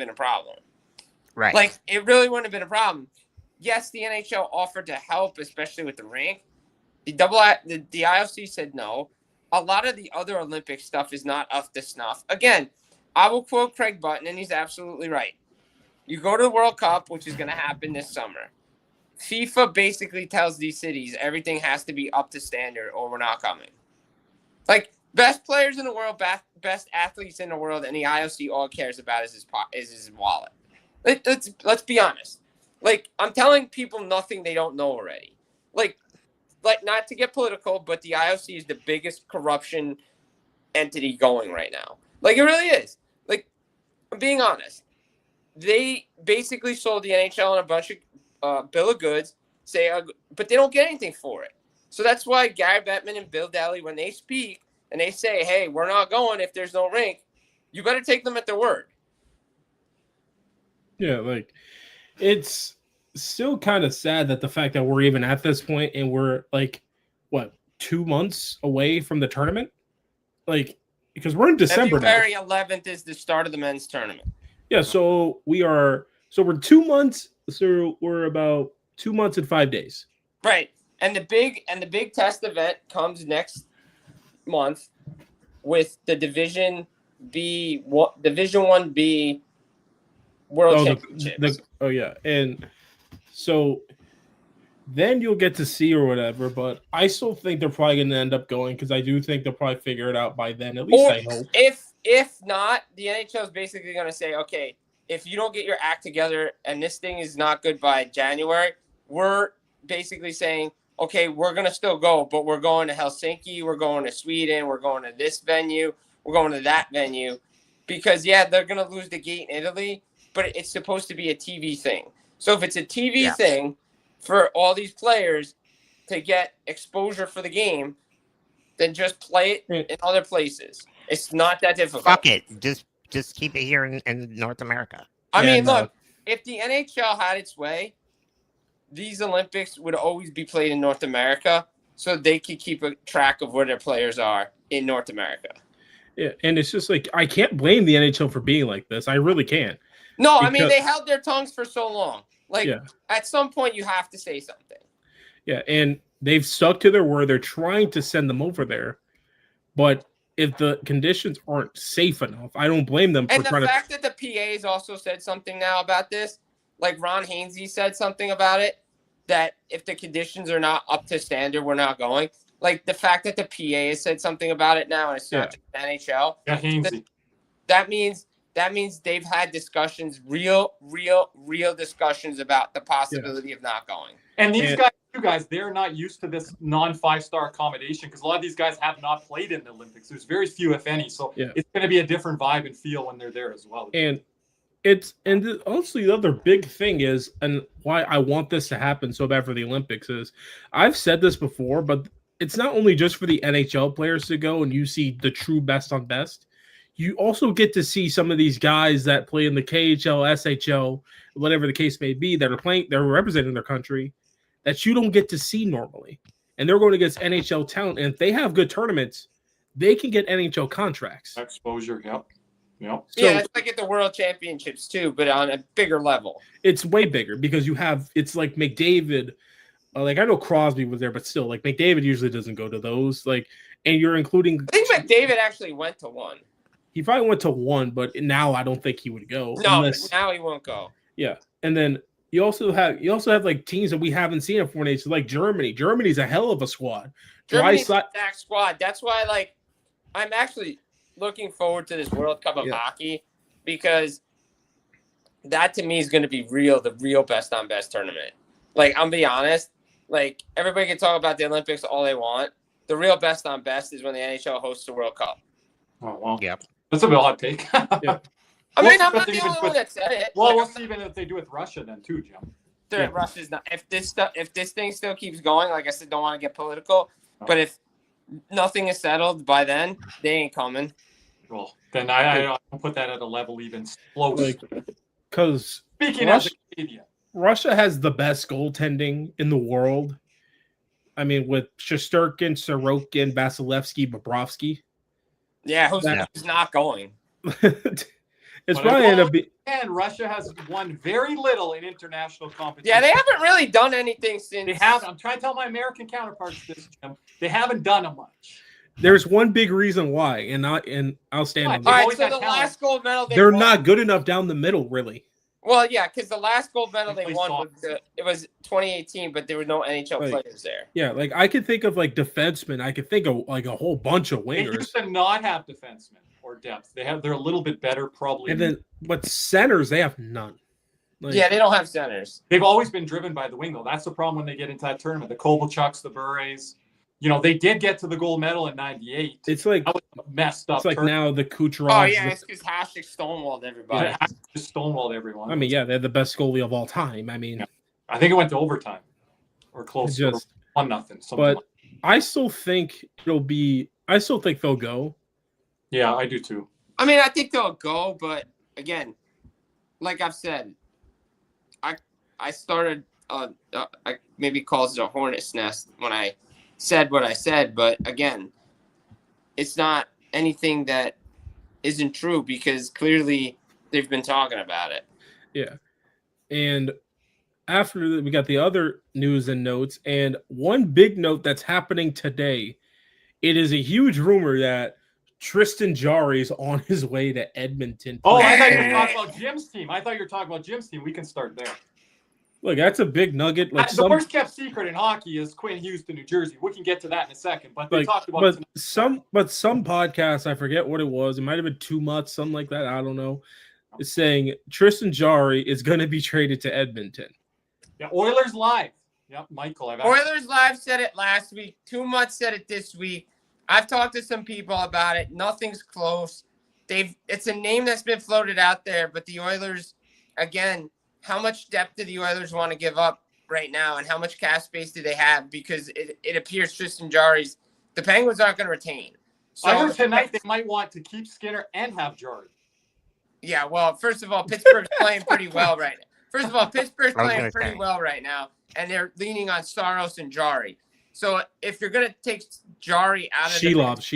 a problem.
Right.
Like, it really wouldn't have been a problem. Yes, the NHL offered to help, especially with the rink. The IOC said no. A lot of the other Olympic stuff is not up to snuff. Again, I will quote Craig Button, and he's absolutely right. You go to the World Cup, which is going to happen this summer. FIFA basically tells these cities everything has to be up to standard or we're not coming. Like, best players in the world, best athletes in the world, and the IOC all cares about is his wallet. Let's be honest. Like, I'm telling people nothing they don't know already. Like not to get political, but the IOC is the biggest corruption entity going right now. Like, it really is. Like, I'm being honest. They basically sold the NHL on a bunch of bill of goods, but they don't get anything for it. So that's why Gary Bettman and Bill Daly, when they speak and they say, hey, we're not going if there's no rink, you better take them at their word.
Yeah, like, it's still kind of sad that the fact that we're even at this point and we're like, what, 2 months away from the tournament? Like, because we're in December
February
now.
11th is the start of the men's tournament.
Yeah, so we're 2 months. So we're about 2 months and 5 days.
Right, and the big test event comes next month with the Division 1B World Championships.
And so then you'll get to see or whatever, but I still think they're probably going to end up going because I do think they'll probably figure it out by then. At least I hope.
If not, the NHL is basically going to say, okay, if you don't get your act together and this thing is not good by January, we're basically saying, okay, we're going to still go, but we're going to Helsinki, we're going to Sweden, we're going to this venue, we're going to that venue. Because, they're going to lose the gate in Italy, but it's supposed to be a TV thing. So if it's a TV thing, for all these players to get exposure for the game than just play it in other places. It's not that difficult.
Fuck it. Just keep it here in North America.
I mean, look, if the NHL had its way, these Olympics would always be played in North America so they could keep a track of where their players are in North America.
Yeah, and it's just like, I can't blame the NHL for being like this. I really can't.
No, I mean, they held their tongues for so long. Like,
Yeah.
at some point, you have to say something.
Yeah, and they've stuck to their word. They're trying to send them over there. But if the conditions aren't safe enough, I don't blame them for
And the
trying
fact that the PA's also said something now about this, like Ron Hainsey said something about it, that if the conditions are not up to standard, we're not going. Like, the fact that the PA has said something about it now, and it's not just the NHL.
Yeah, Hainsey.
That means they've had discussions, real discussions about the possibility of not going.
And these guys, they're not used to this non-5-star accommodation because a lot of these guys have not played in the Olympics. There's very few, if any. So it's going to be a different vibe and feel when they're there as well.
And also the other big thing is, and why I want this to happen so bad for the Olympics is, I've said this before, but it's not only just for the NHL players to go and you see the true best on best. You also get to see some of these guys that play in the KHL, SHL, whatever the case may be, that are playing, they're representing their country, that you don't get to see normally. And they're going against NHL talent. And if they have good tournaments, they can get NHL contracts.
Exposure, yep.
So, yeah, it's like at the World Championships too, but on a bigger level.
It's way bigger because it's like McDavid. Like, I know Crosby was there, but still, like, McDavid usually doesn't go to those. Like, and you're including.
I think McDavid actually went to one.
He probably went to one, but now I don't think he would go.
No, now he won't go.
Yeah, and then you also have like teams that we haven't seen at 4 nations, like Germany. Germany's a hell of a squad.
Germany's a stacked squad. That's why, like, I'm actually looking forward to this World Cup of hockey because that to me is going to be the real best on best tournament. Like, I'm be honest. Like, everybody can talk about the Olympics all they want. The real best on best is when the NHL hosts the World Cup.
Oh, well.
Yep.
That's a bit hot take.
I mean, I'm not the only one that said it.
Well, we'll see even if they do with Russia then too, Jim.
Russia's not. If this thing still keeps going, like I said, don't want to get political. But if nothing is settled by then, they ain't coming.
Well, then I put that at a level even close.
Because
speaking of Canadian,
Russia has the best goaltending in the world. I mean, with Shesterkin, Sorokin, Vasilevsky, Bobrovsky.
Yeah, who's not going?
It's probably end up being.
And Russia has won very little in international competition.
Yeah, they haven't really done anything since.
They haven't. I'm trying to tell my American counterparts this, Jim. They haven't done much.
There's one big reason why, and I'll stand on that.
All right, so the last gold medal
they're not good enough down the middle, really.
Well, yeah, because the last gold medal they won it was 2018, but there were no NHL players there.
Yeah, like I could think of like defensemen. I could think of like a whole bunch of wingers.
They used to not have defensemen or depth. They're a little bit better probably.
And then, but centers they have none.
Like, yeah, they don't have centers.
They've always been driven by the wing though. That's the problem when they get into that tournament. The Kovalchuks, the Bures. You know, they did get to the gold medal in '98.
It's like
messed up.
It's like now the Kucherov.
Oh yeah, it's because Hasek stonewalled everybody.
Yeah, just stonewalled everyone.
I mean, yeah, they're the best goalie of all time. I mean,
I think it went to overtime or close to 1-0.
But I still think I still think they'll go.
Yeah, I do too.
I mean, I think they'll go, but again, like I've said, I started. I maybe calls it a hornet's nest when I said what I said, but again, it's not anything that isn't true because clearly they've been talking about it.
Yeah. And after that, we got the other news and notes, and one big note that's happening today. It is a huge rumor that Tristan Jarry is on his way to Edmonton.
Oh, I thought you were talking about Jim's team. We can start there.
Look, that's a big nugget. Like
the worst kept secret in hockey is Quinn Hughes to New Jersey. We can get to that in a second, but they talked about it
some podcasts, I forget what it was. It might have been 2 months, something like that. I don't know. It's saying Tristan Jarry is going to be traded to Edmonton.
Yeah, Oilers Live. Yep, Michael.
Oilers Live said it last week. 2 months said it this week. I've talked to some people about it. Nothing's close. It's a name that's been floated out there, but the Oilers, again. How much depth do the Oilers want to give up right now, and how much cap space do they have? Because it appears Tristan Jarry's the Penguins aren't going to retain. So
I heard tonight they might want to keep Skinner and have Jarry.
Yeah, well, first of all, Pittsburgh's playing pretty well right now. First of all, Pittsburgh's playing pretty well right now, and they're leaning on Saros and Jarry. So if you're going to take Jarry out of
Shelops.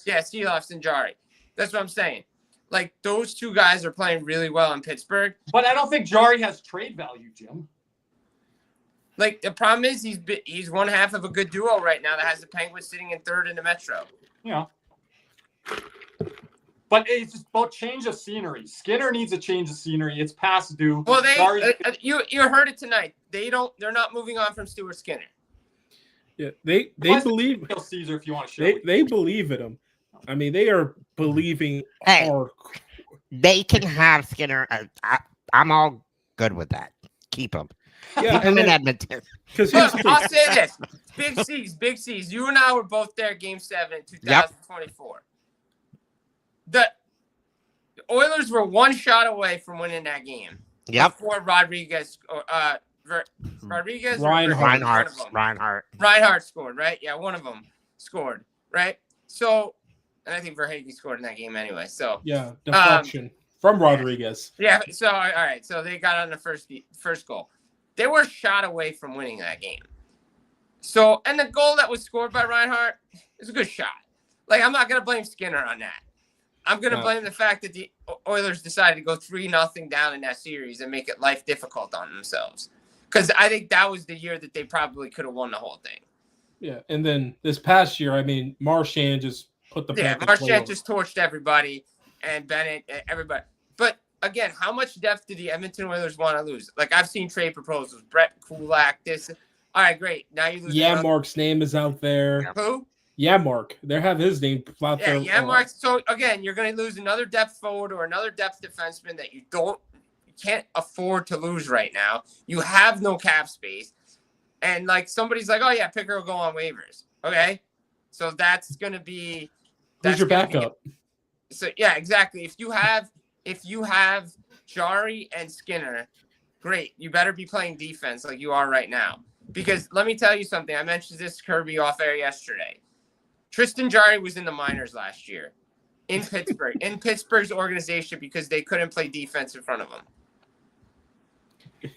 Yeah, Shelops and Jarry. That's what I'm saying. Like, those two guys are playing really well in Pittsburgh.
But I don't think Jarry has trade value, Jim.
Like, the problem is he's one half of a good duo right now that has the Penguins sitting in third in the Metro.
Yeah. But it's just about change of scenery. Skinner needs a change of scenery. It's past due.
Well, you heard it tonight. They're not moving on from Stuart Skinner.
Yeah, they believe
Caesar if you want to show
they believe in him. I mean, they are believing hard.
They can have Skinner. I'm all good with that. Keep him.
Yeah,
Keep him in Edmonton.
Look, I'll say this: Big C's. You and I were both there, Game 7 in 2024. The Oilers were one shot away from winning that game.
Yep.
Before Rodriguez, Reinhart scored, right? Yeah, one of them scored, right? So, and I think Verhaeghe scored in that game anyway. So
yeah, deflection from Rodriguez.
Yeah. So all right. So they got on the first goal. They were a shot away from winning that game. So, and the goal that was scored by Reinhart is a good shot. Like, I'm not gonna blame Skinner on that. I'm going to blame the fact that the Oilers decided to go 3-0 down in that series and make it life difficult on themselves. Because I think that was the year that they probably could have won the whole thing.
Yeah, and then this past year, I mean, Marchand just put the
Marchand just torched everybody and Bennett, everybody. But again, how much depth do the Edmonton Oilers want to lose? Like, I've seen trade proposals. Brett Kulak, this. All right, great. Now you lose.
Yeah, Mark's name is out there.
Who?
Yeah, Mark. They have his name out there.
Yeah, Mark. So again, you're going to lose another depth forward or another depth defenseman that you can't afford to lose right now. You have no cap space, and like somebody's like, oh yeah, Picker will go on waivers. Okay, so that's going to be.
Who's your backup?
So yeah, exactly. If you have Jarry and Skinner, great. You better be playing defense like you are right now. Because let me tell you something. I mentioned this to Kirby off air yesterday. Tristan Jarry was in the minors last year in Pittsburgh, in Pittsburgh's organization because they couldn't play defense in front of him.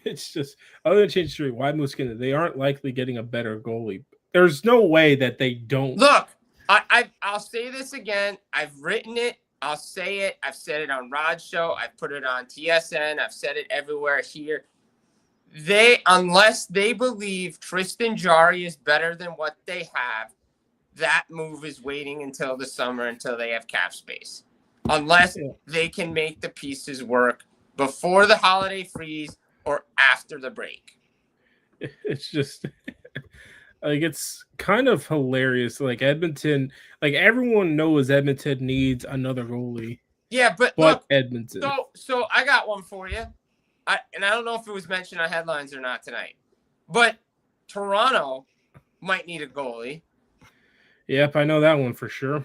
It's just, other than change history, why Skinner? They aren't likely getting a better goalie. There's no way that they don't.
Look, I'll say this again. I've written it. I'll say it. I've said it on Rod's show. I've put it on TSN. I've said it everywhere here. Unless they believe Tristan Jarry is better than what they have, that move is waiting until the summer until they have cap space. Unless they can make the pieces work before the holiday freeze or after the break.
It's just like, it's kind of hilarious. Like Edmonton, like everyone knows Edmonton needs another goalie.
Yeah, but look,
Edmonton.
So I got one for you. I don't know if it was mentioned on headlines or not tonight, but Toronto might need a goalie.
Yep, I know that one for sure.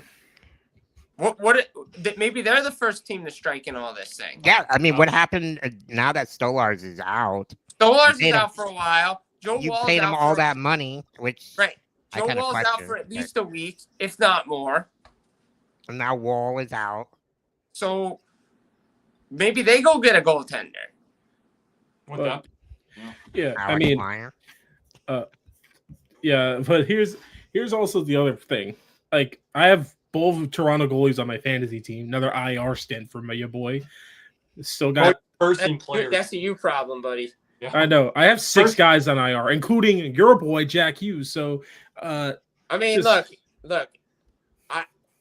Maybe they're the first team to strike in all this thing.
Yeah, I mean, what happened now that Stolarz is out?
Stolarz is out for a while.
You paid him all that money, which
right. Joe Wall's out for at least a week, if not more.
And now Wall is out.
So maybe they go get a goaltender.
Yeah, I mean, yeah, but here's also the other thing. Like, I have both Toronto goalies on my fantasy team. Another IR stint for my boy. Still got
players. That's a you problem, buddy.
Yeah. I know. I have 6 guys on IR, including your boy Jack Hughes. So,
I mean, look.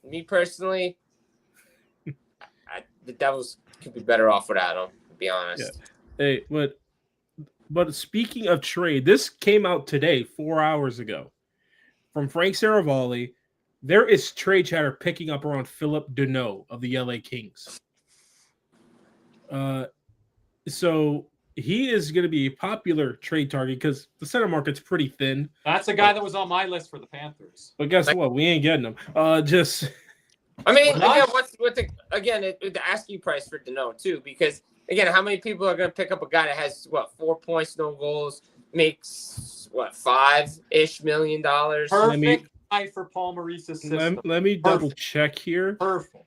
Me personally, the Devils could be better off without him. To be honest.
Yeah. Hey, but speaking of trade, this came out today, 4 hours ago, from Frank Saravalli. There is trade chatter picking up around Philip Deneau of the LA Kings. So he is going to be a popular trade target because the center market's pretty thin.
That's a guy that was on my list for the Panthers.
But guess what? We ain't getting him.
I mean, again, the asking price for Deneau too, because again, how many people are going to pick up a guy that has 4 points, no goals, makes what, $5-ish million.
Perfect night for Paul Maurice's system.
Let me double check here.
Perfect.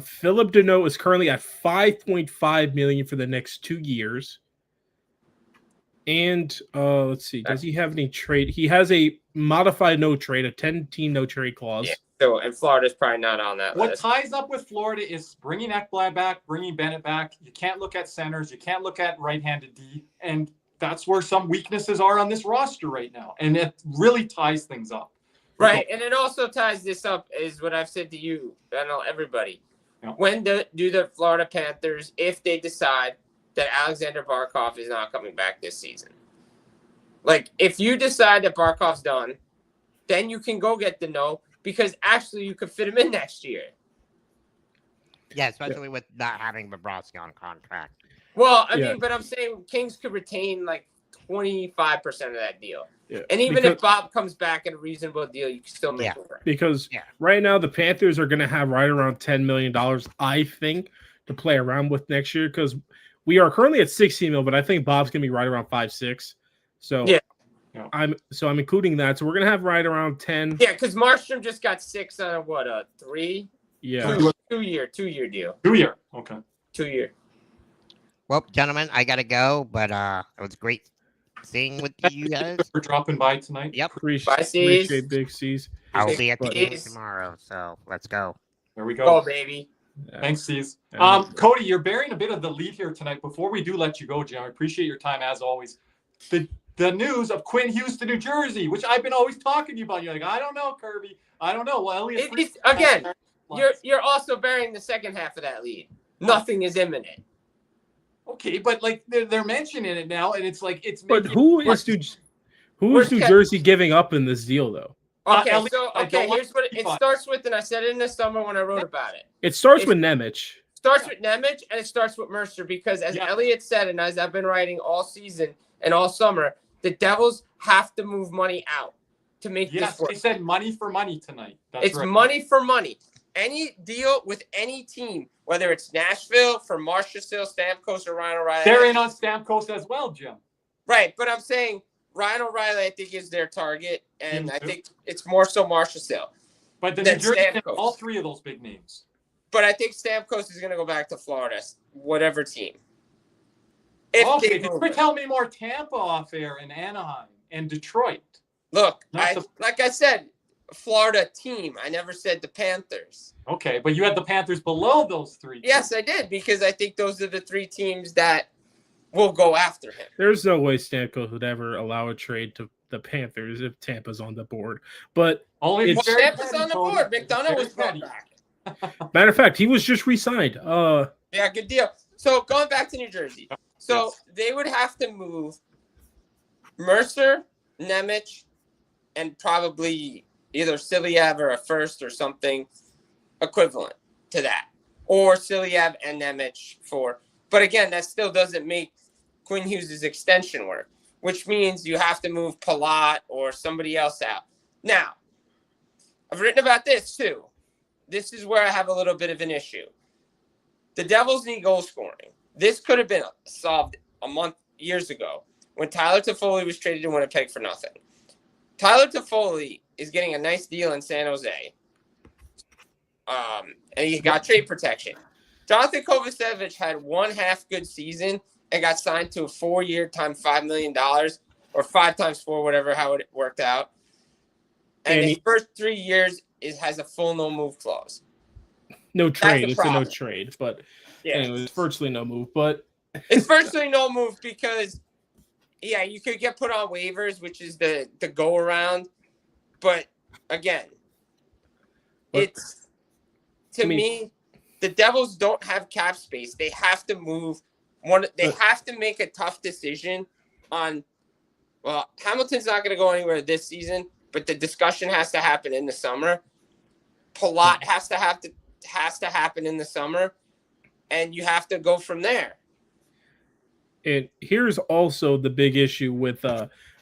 Philip Deneau is currently at $5.5 million for the next 2 years. And let's see, does he have any trade? He has a modified no trade, a 10-team no trade clause.
Yeah. So, and Florida's probably not on that
What
list.
ties up with Florida is bringing Ekblad back, bringing Bennett back. You can't look at centers. You can't look at right-handed D. And that's where some weaknesses are on this roster right now. And it really ties things up.
Right. And it also ties this up is what I've said to you, I know everybody.
Yeah.
When do the Florida Panthers, if they decide that Alexander Barkov is not coming back this season? Like, if you decide that Barkov's done, then you can go get Deneau, because actually you could fit him in next year.
Yeah, especially with not having Bobrovsky on contract.
Well, I mean, but I'm saying Kings could retain like 25% of that deal.
Yeah.
And even if Bob comes back at a reasonable deal, you can still make it work.
Because right now the Panthers are going to have right around $10 million, I think, to play around with next year, because we are currently at 16 mil, but I think Bob's going to be right around 5-6. So I'm including that. So we're going to have right around 10.
Yeah, because Markstrom just got 6 on a 3?
Yeah.
2-year deal.
2-year. Okay.
2-year.
Well, gentlemen, I got to go, but it was great seeing with you guys.
For dropping by tonight.
Yep.
Appreciate Big C's.
I'll be at the game tomorrow, so let's go.
There we go.
Go, baby.
Yeah.
Thanks, C's. Cody, you're bearing a bit of the lead here tonight. Before we do let you go, Jim, I appreciate your time as always. The news of Quinn Hughes to New Jersey, which I've been always talking to you about. You're like, I don't know, Kirby. I don't know. Well, Elliot,
again, you're also bearing the second half of that lead. Nothing is imminent.
Okay, but like they're mentioning it now, and it's like it's.
But who is New Jersey giving up in this deal, though?
Okay,
Elliot,
here's what it starts with, and I said it in the summer when I wrote about it.
It starts with Nemec.
Starts with Nemec, and it starts with Mercer, because as Elliot said, and as I've been writing all season and all summer, the Devils have to move money out to make this work.
They said money for money tonight.
It's money for money. Any deal with any team, whether it's Nashville for Marchand, Stamkos, or Ryan O'Reilly.
They're in on Stamkos as well, Jim.
Right, but I'm saying Ryan O'Reilly, I think, is their target, and I think it's more so Marchand.
But the New Jersey, all three of those big names.
But I think Stamkos is going to go back to Florida, whatever team. If
tell me more Tampa off air and Anaheim and Detroit.
Look, like I said, Florida team. I never said the Panthers.
Okay, but you had the Panthers below those three.
Yes, I did, because I think those are the three teams that will go after him.
There's no way Stamkos would ever allow a trade to the Panthers if Tampa's on the board. But
only
if Tampa's on the board. McDonough was brought back.
Matter of fact, he was just re-signed.
Yeah, good deal. So going back to New Jersey. So they would have to move Mercer, Nemec, and probably either Silyev or a first or something equivalent to that. Or Silyev and Nemec for. But again, that still doesn't make Quinn Hughes' extension work, which means you have to move Palat or somebody else out. Now, I've written about this too. This is where I have a little bit of an issue. The Devils need goal scoring. This could have been solved years ago when Tyler Toffoli was traded to Winnipeg for nothing. Tyler Toffoli is getting a nice deal in San Jose. And he got trade protection. Jonathan Kovacevic had one half good season and got signed to a 4-year times $5 million, or 5 times 4, whatever, how it worked out. And his first 3 years has a full no move clause.
No trade. It's a no trade, but anyway, it's virtually no move. But
it's virtually no move because, you could get put on waivers, which is the go around. But again, to me, the Devils don't have cap space. They have to move one. They have to make a tough decision on. Well, Hamilton's not going to go anywhere this season, but the discussion has to happen in the summer. Palat has to happen in the summer, and you have to go from there.
And here's also the big issue with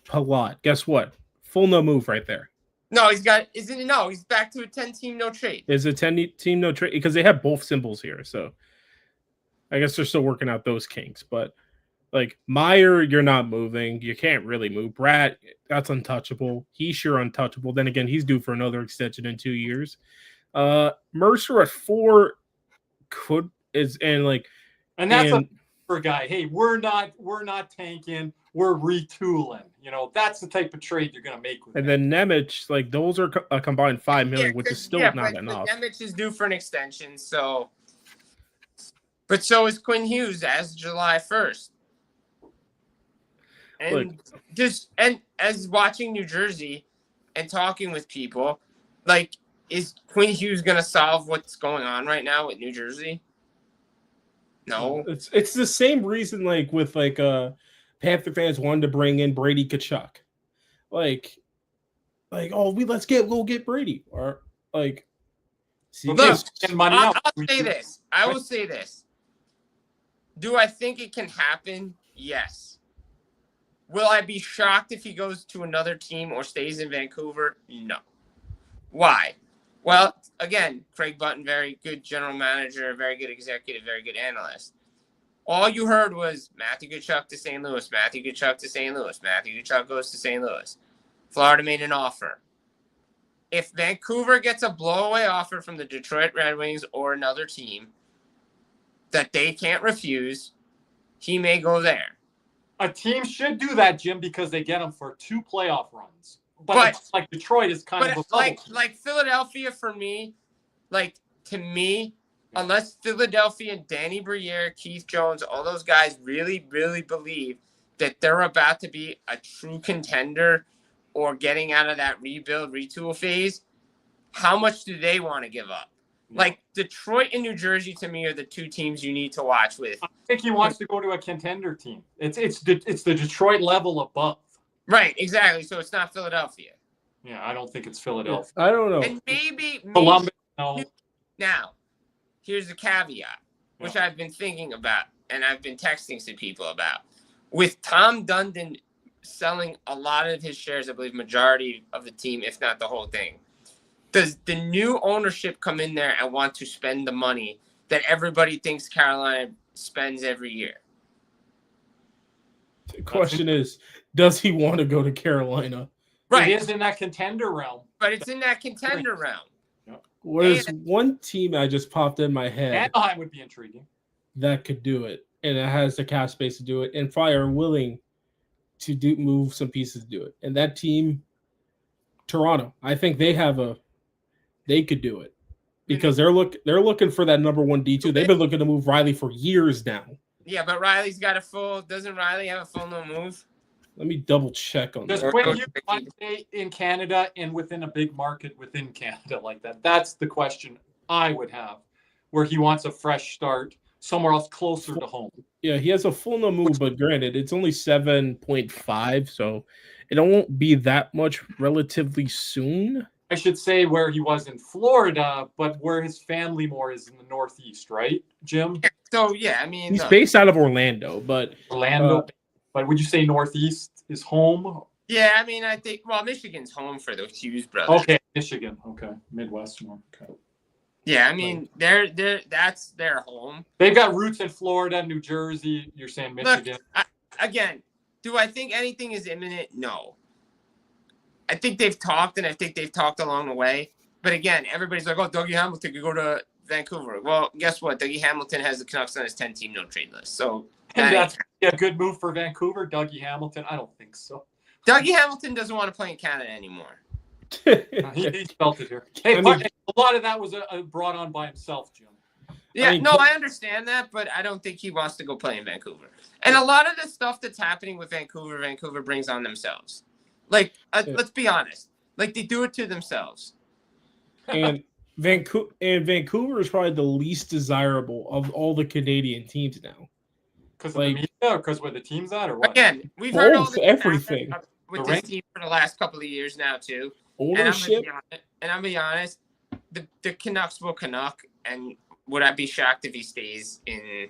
Palat. Guess what? Full no move right there.
No, he's back to a 10-team no trade.
Is a 10-team no trade because they have both symbols here. So I guess they're still working out those kinks. But Like Meyer, you're not moving. You can't really move. Brad, that's untouchable. He's sure untouchable. Then again, he's due for another extension in 2 years. Mercer at 4
and that's a for a guy. Hey, we're not tanking. We're retooling. That's the type of trade you're gonna make with.
And then Nemec, like those are a combined $5 million, which is still not enough.
Nemec is due for an extension, so. But so is Quinn Hughes as July 1st. And and as watching New Jersey and talking with people, like, is Quinn Hughes gonna solve what's going on right now with New Jersey? No.
It's the same reason with Panther fans wanted to bring in Brady Tkachuk. Let's go get Brady. Or
Look, I'll say this. I will say this. Do I think it can happen? Yes. Will I be shocked if he goes to another team or stays in Vancouver? No. Why? Well, again, Craig Button, very good general manager, very good executive, very good analyst. All you heard was Matthew Tkachuk to St. Louis, Matthew Tkachuk to St. Louis, Matthew Tkachuk goes to St. Louis. Florida made an offer. If Vancouver gets a blowaway offer from the Detroit Red Wings or another team that they can't refuse, he may go there.
A team should do that, Jim, because they get him for 2 playoff runs. But Detroit is kind of
like Philadelphia for me, to me, unless Philadelphia and Danny Briere, Keith Jones, all those guys really, really believe that they're about to be a true contender or getting out of that rebuild, retool phase, how much do they want to give up? Detroit and New Jersey, to me, are the 2 teams you need to watch with.
I think he wants to go to a contender team. It's the Detroit level above.
Right, exactly. So it's not Philadelphia.
Yeah, I don't think it's Philadelphia.
I don't know.
And maybe
Columbus. No.
Now, here's the caveat, which I've been thinking about and I've been texting some people about. With Tom Dundon selling a lot of his shares, I believe majority of the team, if not the whole thing, does the new ownership come in there and want to spend the money that everybody thinks Carolina spends every year?
The question is, does he want to go to Carolina?
Right.
It is in that contender realm.
But it's in that contender realm.
There's one team I just popped in my head.
Anaheim would be intriguing.
That could do it. And it has the cap space to do it. And Fire willing to move some pieces to do it. And that team, Toronto, I think they could do it. Because they're looking for that number 1 D2. They've been looking to move Riley for years now.
Yeah, but Riley's got doesn't Riley have a full no move?
Let me double check on that.
Does Quinn Hughes want to stay in Canada and within a big market within Canada like that? That's the question I would have, where he wants a fresh start somewhere else closer to home.
Yeah, he has a full no move, but granted, it's only 7.5, so it won't be that much relatively soon.
I should say where he was in Florida, but where his family more is in the Northeast, right, Jim?
So, yeah, I mean...
He's based out of Orlando, but...
But would you say Northeast is home?
Yeah, I mean, I think, Michigan's home for the Hughes brothers.
Okay, Michigan. Okay, Midwest more. Okay.
Yeah, I mean, that's their home.
They've got roots in Florida, New Jersey. You're saying Michigan.
Look, again, do I think anything is imminent? No. I think they've talked, and I think they've talked along the way. But again, everybody's like, oh, Dougie Hamilton could go to Vancouver. Well, guess what? Dougie Hamilton has the Canucks on his 10-team no-trade list. So
that's a good move for Vancouver, Dougie Hamilton. I don't think so.
Dougie Hamilton doesn't want to play in Canada anymore.
He felt it here. Hey, a lot of that was brought on by himself, Jim.
Yeah, I understand that, but I don't think he wants to go play in Vancouver. And a lot of the stuff that's happening with Vancouver brings on themselves. Let's be honest. They do it to themselves.
And Vancouver is probably the least desirable of all the Canadian teams now.
Because of the media or because where the team's at or what?
Again, we've heard all this
everything
with this team for the last couple of years now too.
Ownership.
And I'm gonna be honest, the Canucks will Canuck, and would I be shocked if he stays in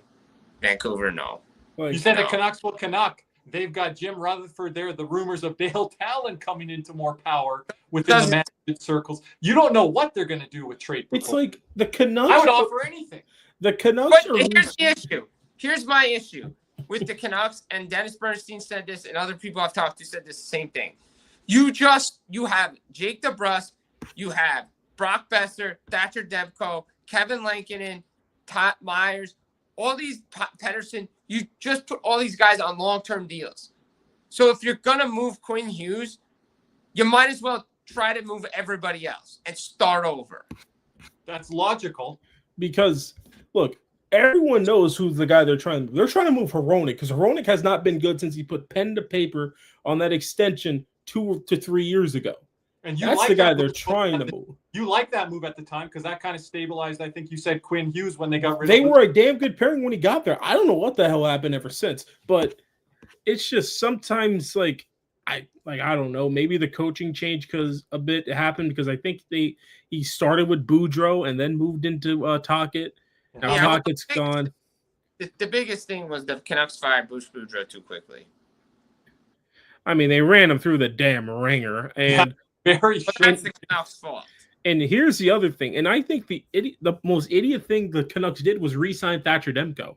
Vancouver? No.
You said the Canucks will Canuck. They've got Jim Rutherford there. The rumors of Dale Talon coming into more power within the management circles. You don't know what they're going to do with trade proposals.
It's like the Canucks.
I would offer anything.
The Canucks
But here's the issue. Here's my issue. with the Canucks, and Dennis Bernstein said this, and other people I've talked to said this same thing. You have Jake DeBrusk, you have Brock Besser, Thatcher Demko, Kevin Lankinen, Todd Myers, all these Pedersen. You just put all these guys on long-term deals. So if you're gonna move Quinn Hughes, you might as well try to move everybody else and start over.
That's logical.
Because look, everyone knows who's the guy they're trying to move Hronek, because Hronek has not been good since he put pen to paper on that extension 2 to 3 years ago.
And
that's
like
the guy
that
they're trying to move.
You like that move at the time because that kind of stabilized, I think you said, Quinn Hughes when they got rid of
They
him.
were a damn good pairing when he got there. I don't know what the hell happened ever since, but it's just sometimes I don't know. Maybe the coaching change happened because I think he started with Boudreaux and then moved into Tocchet. Now Tockett's gone.
The biggest thing was the Canucks fired Bruce Boudreaux too quickly.
I mean, they ran him through the damn ringer, and
that's the Canucks' fault.
And here's the other thing, and I think the most idiot thing the Canucks did was re-sign Thatcher Demko.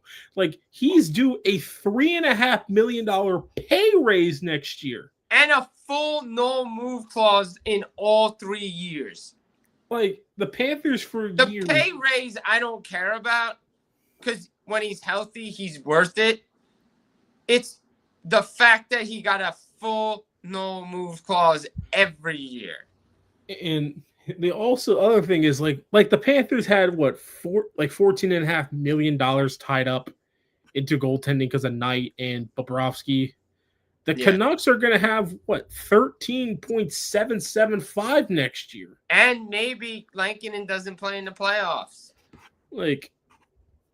He's due a $3.5 million pay raise next year,
and a full no move clause in all 3 years.
The Panthers for
the
years.
Pay raise I don't care about because when he's healthy, he's worth it. It's the fact that he got a full no move clause every year.
And the other thing is the Panthers had $14.5 million tied up into goaltending because of Knight and Bobrovsky. The Canucks are going to have 13.775 next year,
and maybe Lankinen doesn't play in the playoffs.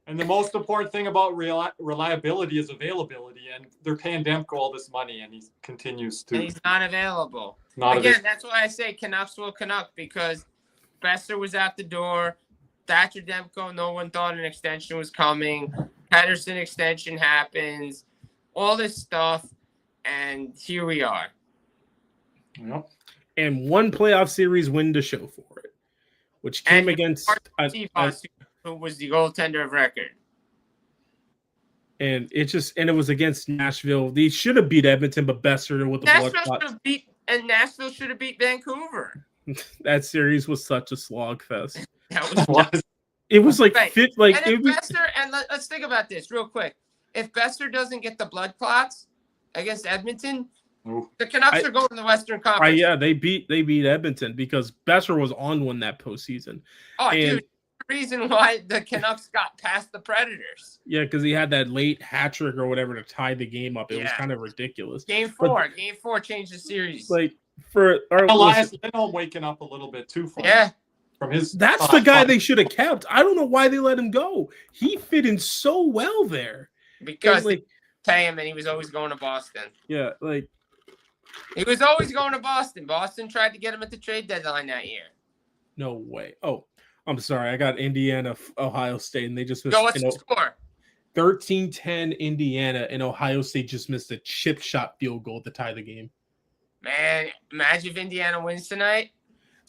And the most important thing about reliability is availability, and they're paying Demko all this money, and he continues to.
And he's not available. That's why I say Canucks will Canuck, because Besser was out the door. Thatcher Demko, no one thought an extension was coming. Pedersen extension happens. All this stuff, and here we are.
Yep.
And one playoff series win to show for it, which came against
who was the goaltender of record.
And it was against Nashville. They should have beat Edmonton, but Besser with the blood clot.
Nashville should have beat Vancouver.
That series was such a slog fest.
It was
let's think about this real quick. If Besser doesn't get the blood clots against Edmonton, the Canucks are going to the Western Conference.
They beat Edmonton because Besser was on one that postseason.
Dude. Reason why the Canucks got past the Predators.
Yeah, because he had that late hat trick or whatever to tie the game up. It was kind of ridiculous.
Game four changed the series.
For
Elias Lindholm waking up a little bit too far.
Yeah.
From his
That's the guy they should have kept. I don't know why they let him go. He fit in so well there.
Because they pay him and he was always going to Boston.
Yeah,
he was always going to Boston. Boston tried to get him at the trade deadline that year.
No way. Oh, I'm sorry. I got Indiana, Ohio State, and they just missed.
So what's the score?
13-10 Indiana, and Ohio State just missed a chip shot field goal to tie the game.
Man, imagine if Indiana wins tonight.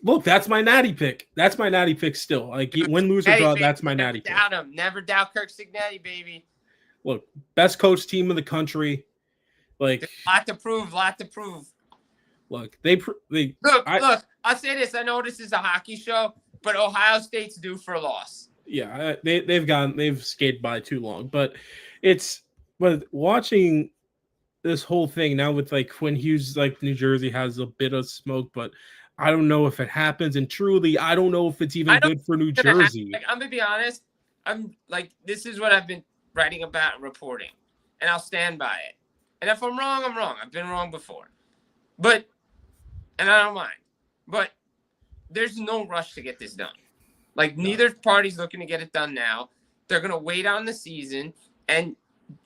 Look, that's my natty pick. That's my natty pick still. Win, lose, or draw, that's my natty pick.
Doubt him. Never doubt Kirk Cignetti, baby.
Look, best coach team in the country.
There's a lot to prove.
Look,
look. I'll say this. I know this is a hockey show, but Ohio State's due for a loss.
Yeah, they've skated by too long. But watching this whole thing now with Quinn Hughes, New Jersey has a bit of smoke, but I don't know if it happens. And truly, I don't know if it's even good for New Jersey.
I'm gonna be honest. This is what I've been writing about and reporting, and I'll stand by it. And if I'm wrong, I'm wrong. I've been wrong before, and I don't mind. But there's no rush to get this done. Neither party's looking to get it done now. They're going to wait on the season. And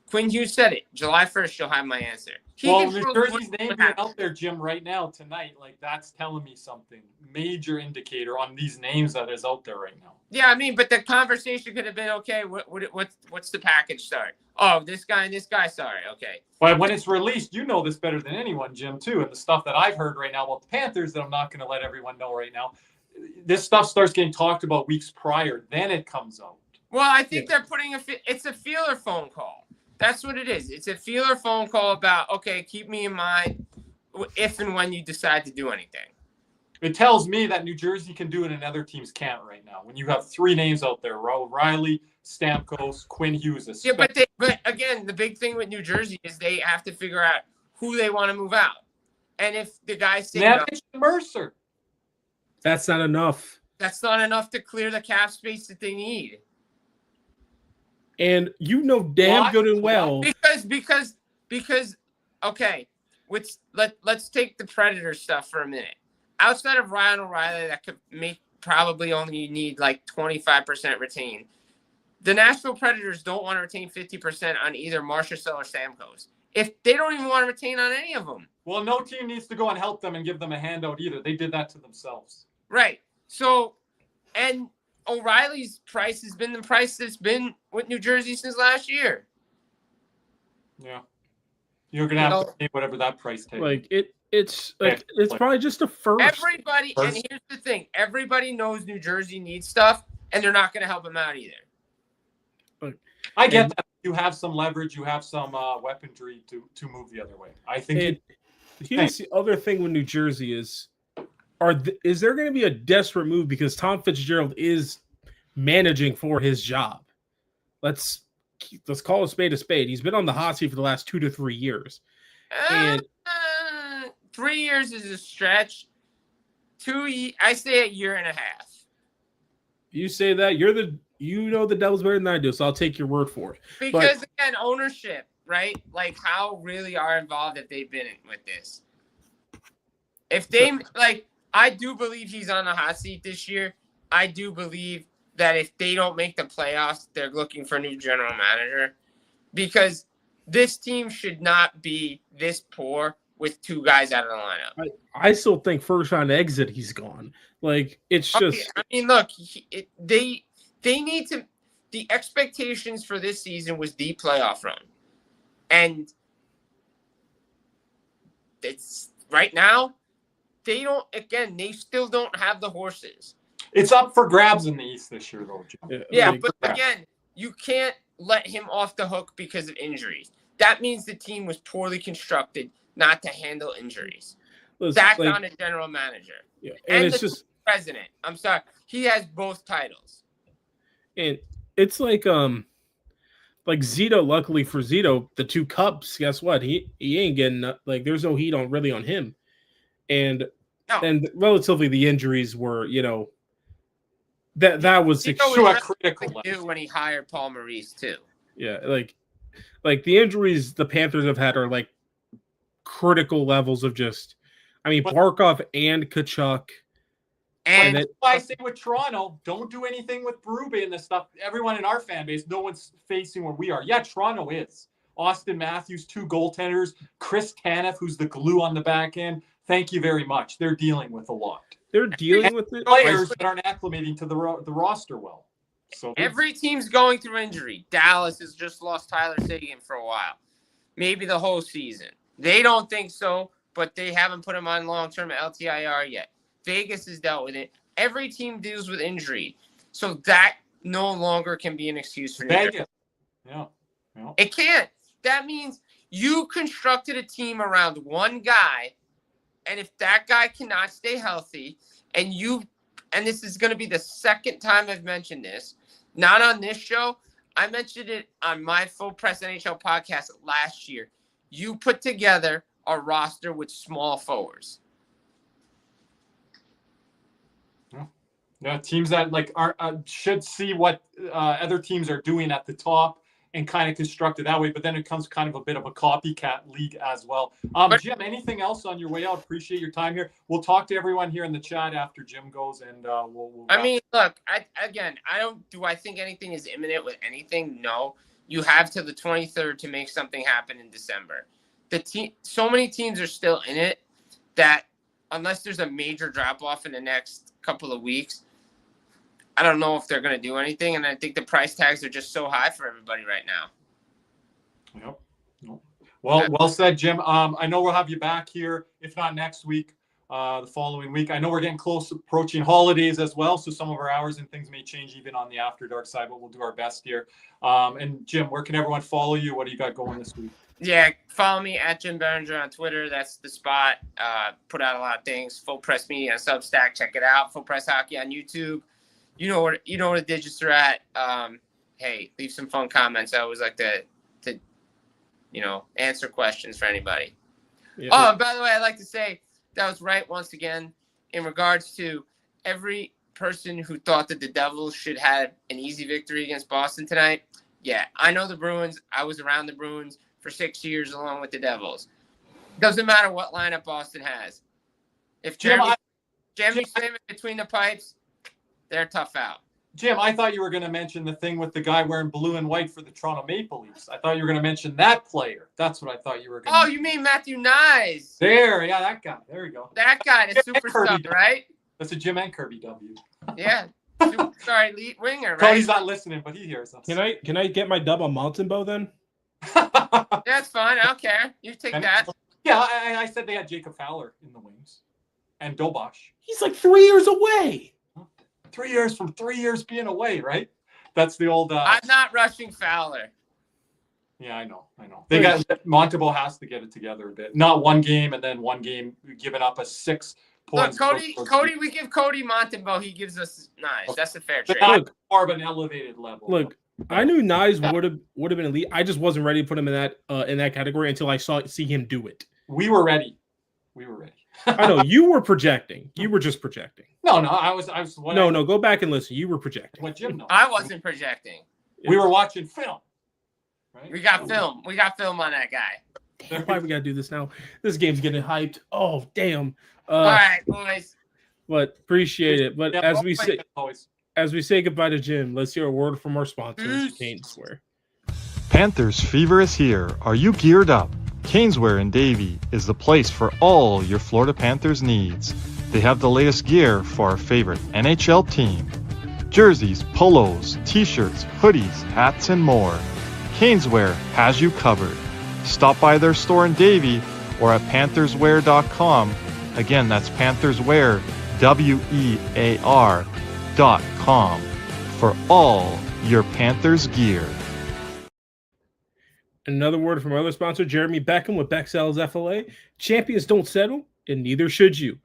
Quinn Hughes said it. July 1st, you'll have my answer.
New Jersey's name being out there, Jim, right now, tonight, that's telling me something. Major indicator on these names that is out there right now.
Yeah, but the conversation could have been, okay, what's the package start? Oh, this guy and this guy, sorry, okay.
But when it's released, you know this better than anyone, Jim, too. And the stuff that I've heard right now about the Panthers that I'm not going to let everyone know right now, this stuff starts getting talked about weeks prior. Then it comes out.
Well, I think they're putting it's a feeler phone call. That's what it is. It's a feeler phone call about, okay, keep me in mind if and when you decide to do anything.
It tells me that New Jersey can do it and other teams can't right now. When you have three names out there, Raul Riley, Stamkos, Quinn Hughes.
Yeah, but again, the big thing with New Jersey is they have to figure out who they want to move out. And if the guys say no,
Mercer.
That's not enough.
That's not enough to clear the cap space that they need.
And you know damn good and well.
Because okay, let's take the Predator stuff for a minute. Outside of Ryan O'Reilly, that could probably only need like 25% retained. The Nashville Predators don't want to retain 50% on either Marchand or Stamkos. If they don't even want to retain on any of them.
Well, no team needs to go and help them and give them a handout either. They did that to themselves.
Right. So, and O'Reilly's price has been the price that's been with New Jersey since last year.
Yeah. You're going to have to pay whatever that price takes.
Like, it's probably just a first.
Everybody, and here's the thing. Everybody knows New Jersey needs stuff, and they're not going to help them out either.
I get that. You have some leverage. You have some weaponry to move the other way. I think.
Here's the other thing with New Jersey is there going to be a desperate move because Tom Fitzgerald is managing for his job? Let's call a spade a spade. He's been on the hot seat for the last 2 to 3 years. And
3 years is a stretch. I say a year and a half.
You say that you know the Devils better than I do, so I'll take your word for it.
Because again, ownership, right? Like, how really are involved if they've been with this? If they I do believe he's on the hot seat this year. I do believe that if they don't make the playoffs, they're looking for a new general manager, because this team should not be this poor with 2 guys out of the lineup.
I still think first round exit, he's gone. Like, it's just.
I mean, look, they need to. The expectations for this season was the playoff run, and it's right now. They don't. Again, they still don't have the horses.
It's up for grabs in the East this year, though, Jim.
Yeah, but again, you can't let him off the hook because of injuries. That means the team was poorly constructed not to handle injuries. That's on a general manager.
Yeah, and it's just
president. I'm sorry, he has both titles.
And it's like Zito. Luckily for Zito, the 2 cups. Guess what? He ain't getting there's no heat on him. And relatively the injuries were, that was
critical when he hired Paul Maurice too.
Yeah, like the injuries the Panthers have had are like critical levels of just. I mean, Barkov and Tkachuk.
And that's why I say with Toronto, don't do anything with Berube and this stuff. Everyone in our fan base, no one's facing where we are. Yeah, Toronto is. Austin Matthews, 2 goaltenders. Chris Tanev, who's the glue on the back end. Thank you very much. They're dealing with a lot.
They're dealing with it.
Players that aren't acclimating to the roster well. So
every team's going through injury. Dallas has just lost Tyler Seguin for a while. Maybe the whole season. They don't think so, but they haven't put him on long-term LTIR yet. Vegas has dealt with it. Every team deals with injury. So that no longer can be an excuse for
Vegas. Yeah.
It can't. That means you constructed a team around one guy, and if that guy cannot stay healthy, and this is going to be the second time I've mentioned this, not on this show, I mentioned it on my Full Press NHL podcast last year. You put together a roster with small forwards.
Yeah, teams that should see what other teams are doing at the top and kind of construct it that way. But then it comes kind of a bit of a copycat league as well. Jim, anything else on your way out? Appreciate your time here. We'll talk to everyone here in the chat after Jim goes, and we'll
I mean, look, I think anything is imminent with anything? No. You have till the 23rd to make something happen in December. So many teams are still in it that unless there's a major drop-off in the next couple of weeks, I don't know if they're going to do anything, and I think the price tags are just so high for everybody right now.
Yep. Well said, Jim. I know we'll have you back here, if not next week. the following week. I know we're getting close, approaching holidays as well, so some of our hours and things may change even on the After Dark side, but we'll do our best here. And Jim, where can everyone follow you? What do you got going this week?
Yeah, follow me at Jim Berenger on Twitter. That's the spot. Put out a lot of things. Full Press Media on Substack. Check it out. Full Press Hockey on YouTube. You know where the digits are at. Hey, leave some fun comments. I always like to answer questions for anybody. Yeah. Oh, and by the way, I'd like to say that was right once again in regards to every person who thought that the Devils should have an easy victory against Boston tonight. Yeah, I know the Bruins. I was around the Bruins for 6 years along with the Devils. Doesn't matter what lineup Boston has. If Jeremy Swayman between the pipes, they're tough out.
Jim, I thought you were going to mention the thing with the guy wearing blue and white for the Toronto Maple Leafs. I thought you were going to mention that player. That's what I thought you were going to
you mean Matthew Nyes.
There, yeah, that guy. There we go.
That guy, the superstar, right?
That's a Jim and Kirby W.
Yeah. Superstar elite winger, right?
Cody's not listening, but he hears us.
Can I get my dub on Mountain Bow then?
That's fine. I don't care. You take that.
Yeah, I said they had Jacob Fowler in the wings. And Dobosh.
He's like 3 years away.
3 years from 3 years being away, right? That's the old...
I'm not rushing Fowler.
Yeah, I know. They got Montembeault has to get it together a bit. Not one game and then one game giving up a 6 points.
Look, Cody, we give Cody Montembeault. He gives us Nyes. That's a fair trade.
Look, more of an elevated level.
Look, I knew Nyes would have been elite. I just wasn't ready to put him in that category until I see him do it.
We were ready.
I know you were projecting. You were just projecting.
No, I was.
No. Go back and listen. You were projecting.
What Jim knows.
I wasn't projecting.
We were watching film. Right?
We got film. We got film on that guy.
Why we gotta do this now? This game's getting hyped. Oh damn!
All right, boys.
But appreciate it. But as we say goodbye to Jim, let's hear a word from our sponsors, CatsNR.
Panthers fever is here. Are you geared up? CatsNR in Davie is the place for all your Florida Panthers needs. They have the latest gear for our favorite NHL team. Jerseys, polos, t-shirts, hoodies, hats, and more. CatsNR has you covered. Stop by their store in Davie or at pantherswear.com. Again, that's pantherswear, WEAR.com for all your Panthers gear.
Another word from our other sponsor, Jeremy Beckham with Becksells FLA. Champions don't settle, and neither should you.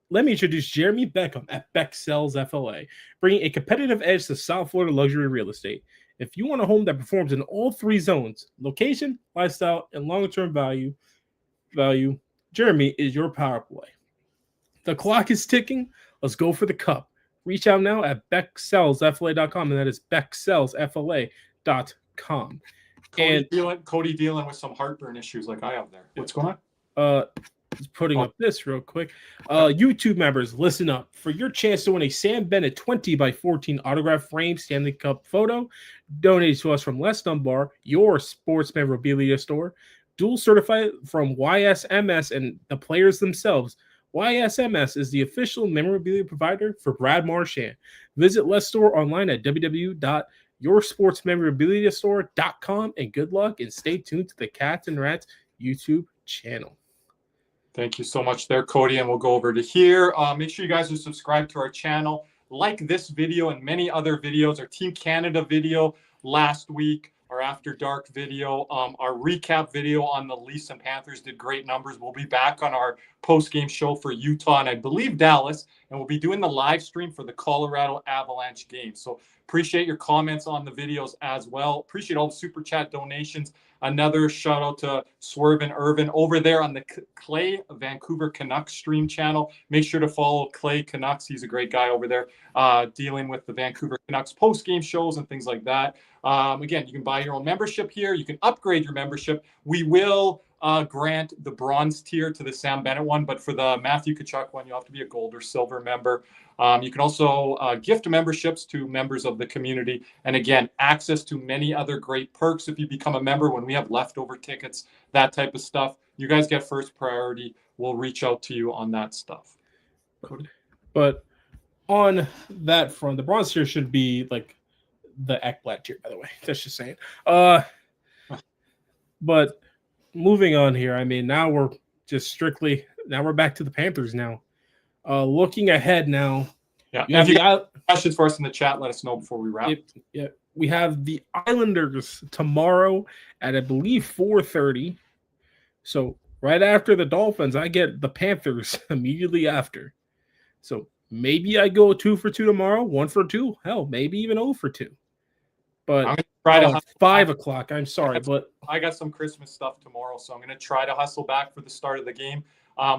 Let me introduce Jeremy Beckham at Becksells FLA, bringing a competitive edge to South Florida luxury real estate. If you want a home that performs in all three zones, location, lifestyle, and long-term value, Jeremy is your power play. The clock is ticking. Let's go for the cup. Reach out now at BeckSellsFLA.com, and that is BeckSellsFLA.com.
Cody dealing with some heartburn issues like I have there. What's going on?
Just putting up this real quick. YouTube members, listen up. For your chance to win a Sam Bennett 20x14 autograph frame Stanley Cup photo, donated to us from Les Dunbar, your sports memorabilia store. Dual certified from YSMS and the players themselves. YSMS is the official memorabilia provider for Brad Marchand. Visit Les Store online at www.yoursportsmemorabiliastore.com, and good luck and stay tuned to the Cats and Rats YouTube channel.
Thank you so much there, Cody, and we'll go over to here. Make sure you guys are subscribed to our channel. Like this video and many other videos. Our Team Canada video last week, our After Dark video, our recap video on the Leafs and Panthers did great numbers. We'll be back on our post-game show for Utah and I believe Dallas, and we'll be doing the live stream for the Colorado Avalanche game. So appreciate your comments on the videos as well. Appreciate all the super chat donations. Another shout out to Swerve and Irvin over there on the Clay Vancouver Canucks stream channel. Make sure to follow Clay Canucks. He's a great guy over there dealing with the Vancouver Canucks post-game shows and things like that. Again, you can buy your own membership here. You can upgrade your membership. We will grant the bronze tier to the Sam Bennett one, but for the Matthew Tkachuk one, you have to be a gold or silver member. You can also gift memberships to members of the community. And again, access to many other great perks if you become a member when we have leftover tickets, that type of stuff. You guys get first priority. We'll reach out to you on that stuff.
But on that front, the bronze tier should be like the Ekblad tier, by the way. That's just saying. But moving on here, I mean, now we're just strictly now we're back to the Panthers now. Looking ahead now.
Yeah.
You have
if you
the
have questions for us in the chat, let us know before we wrap.
We have the Islanders tomorrow at, I believe, 4:30. So right after the Dolphins, I get the Panthers immediately after. So maybe I go 2 for 2 tomorrow, 1 for 2. Hell, maybe even 0 for 2. But
I'm gonna try to
5 o'clock. I'm sorry, but
I got some Christmas stuff tomorrow, so I'm going to try to hustle back for the start of the game.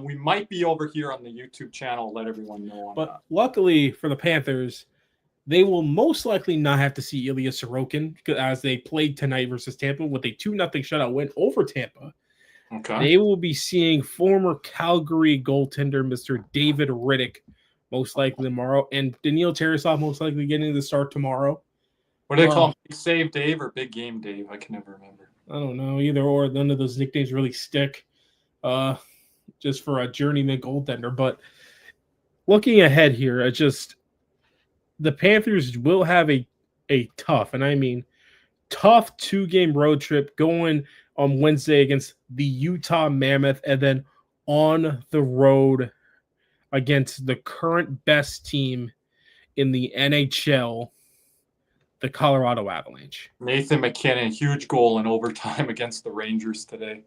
We might be over here on the YouTube channel. Let everyone know on
but
that.
luckily for the Panthers, they will most likely not have to see Ilya Sorokin as they played tonight versus Tampa with a 2-0 shutout win over Tampa.
Okay.
They will be seeing former Calgary goaltender Mr. David Riddick most likely tomorrow, and Daniil Tarasov most likely getting the start tomorrow.
What do they call him? Big Save Dave or Big Game Dave? I can never remember.
I don't know. Either or. None of those nicknames really stick just for a journeyman goaltender. But looking ahead here, it's just the Panthers will have a tough, and I mean tough 2-game road trip going on Wednesday against the Utah Mammoth and then on the road against the current best team in the NHL, the Colorado Avalanche.
Nathan McKinnon, huge goal in overtime against the Rangers today.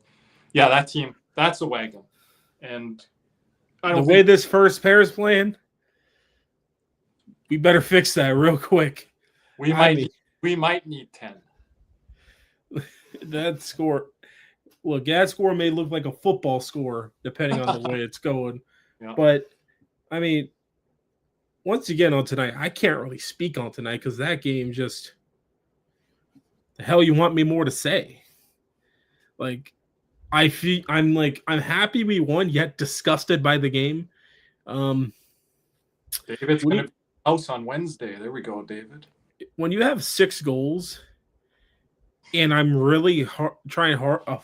Yeah, that team, that's a wagon. And
the way this first pair is playing, we better fix that real quick.
We might need 10.
That score, look, that score may look like a football score depending on the way it's going.
Yeah.
But I mean, once again on tonight, I can't really speak on tonight because that game just the hell you want me more to say. Like, I'm happy we won, yet disgusted by the game.
David's going to be house on Wednesday. There we go, David.
When you have 6 goals, and I'm really trying hard to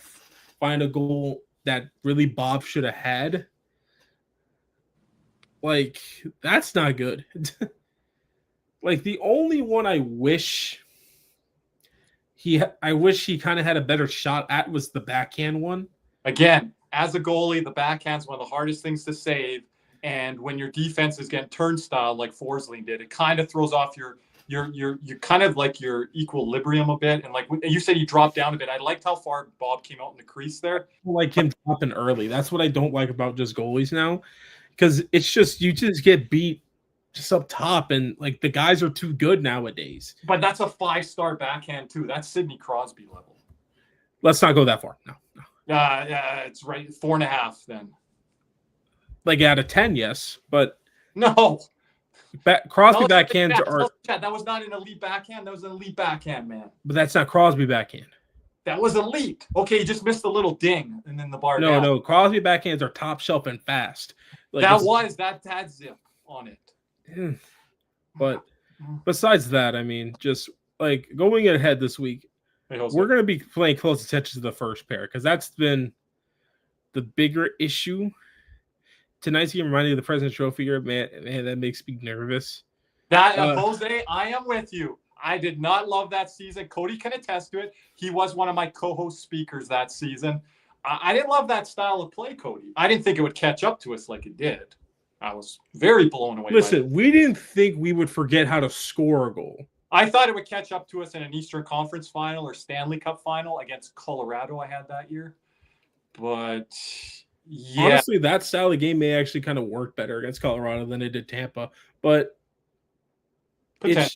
find a goal that really Bob should have had, like, that's not good. Like, the only one I wish he kind of had a better shot at was the backhand one. Again,
as a goalie, the backhand's one of the hardest things to save. And when your defense is getting turnstile like Forsling did, it kind of throws off your kind of like your equilibrium a bit. And like you said, you dropped down a bit. I liked how far Bob came out in the crease there.
I like him dropping early. That's what I don't like about just goalies now. Because it's just, you just get beat just up top. And like the guys are too good nowadays.
But that's a 5-star backhand too. That's Sidney Crosby level.
Let's not go that far. No.
It's right. 4.5 then.
Like out of 10, yes. But
no.
Crosby backhands are.
That was not an elite backhand. That was an elite backhand, man.
But that's not Crosby backhand.
That was elite. Okay, you just missed a little ding and then the bar.
No. Crosby backhands are top shelf and fast.
Like that had zip on it.
But besides that, I mean, just like going ahead this week, we're going to be paying close attention to the first pair because that's been the bigger issue. Tonight's game reminded me of the President's Trophy here. Man, that makes me nervous.
Jose, I am with you. I did not love that season. Cody can attest to it. He was one of my co-host speakers that season. I didn't love that style of play, Cody. I didn't think it would catch up to us like it did. I was very blown away.
Listen, we didn't think we would forget how to score a goal.
I thought it would catch up to us in an Eastern Conference final or Stanley Cup final against Colorado I had that year. But yeah.
Honestly, that style of game may actually kind of work better against Colorado than it did Tampa. But
I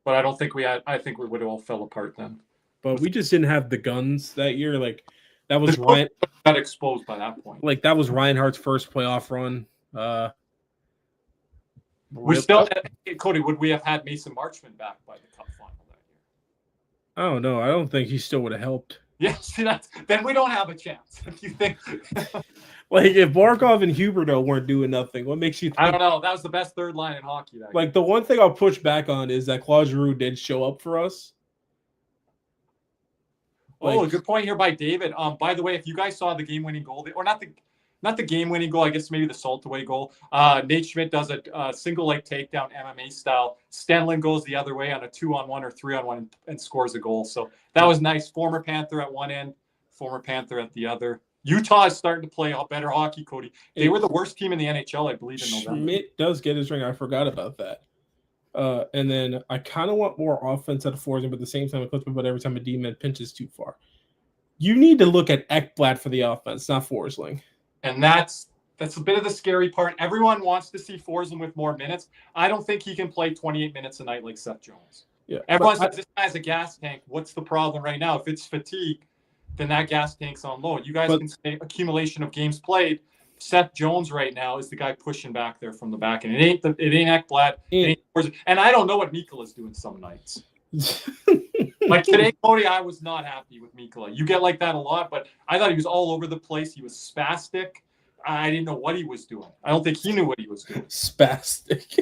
don't think I think we would have all fell apart then.
But we just didn't have the guns that year. Like that was Ryan
got exposed by that point.
Like that was Reinhardt's first playoff run.
We still, Cody, would we have had Mason Marchman back by the Cup final that year?
Oh no, I don't think he still would have helped.
Yeah, see then we don't have a chance. If you think
like if Barkov and Huberdeau weren't doing nothing, what makes you think?
I don't know. That was the best third line in hockey that
Like the one thing I'll push back on is that Claude Giroux did show up for us.
Oh, good point here by David. By the way, if you guys saw the game-winning goal, or not the game-winning goal, I guess maybe the salt-away goal. Nate Schmidt does a single leg takedown MMA style. Stenlin goes the other way on a 2-on-1 or 3-on-1 and scores a goal. So that was nice. Former Panther at one end, former Panther at the other. Utah is starting to play better hockey, Cody. They were the worst team in the NHL, I believe, in November.
Schmidt does get his ring. I forgot about that. And then I kind of want more offense out of Forsman, but at the same time, it puts me about every time a D-man pinches too far. You need to look at Ekblad for the offense, not Forsling.
And that's a bit of the scary part. Everyone wants to see Forsling with more minutes. I don't think he can play 28 minutes a night like Seth Jones.
Yeah,
everyone says this guy's a gas tank. What's the problem right now? If it's fatigue, then that gas tank's on low. You guys can say accumulation of games played. Seth Jones right now is the guy pushing back there from the back, and it ain't Ekblad. And I don't know what Mikola's doing some nights. Like today, Cody, I was not happy with Mikola. You get like that a lot, but I thought he was all over the place. He was spastic. I didn't know what he was doing. I don't think he knew what he was doing.
Spastic.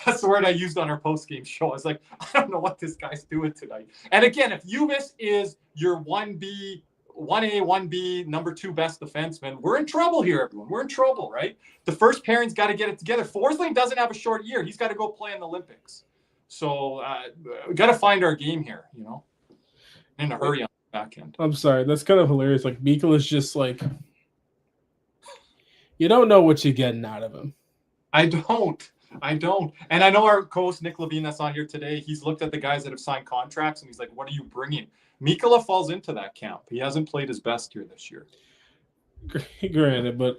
That's the word I used on our post-game show. I was like, I don't know what this guy's doing tonight. And again, if Uvis is your 1A, 1B, number 2 best defenseman, we're in trouble here, everyone. We're in trouble, right? The first pairing's got to get it together. Forsling doesn't have a short year. He's got to go play in the Olympics. So we got to find our game here, in a hurry on the back end.
I'm sorry. That's kind of hilarious. Like, Mikola's just like, you don't know what you're getting out of him.
I don't. And I know our co-host Nick Levine that's on here today, he's looked at the guys that have signed contracts, and he's like, what are you bringing? Mikola falls into that camp. He hasn't played his best here this year.
Granted, but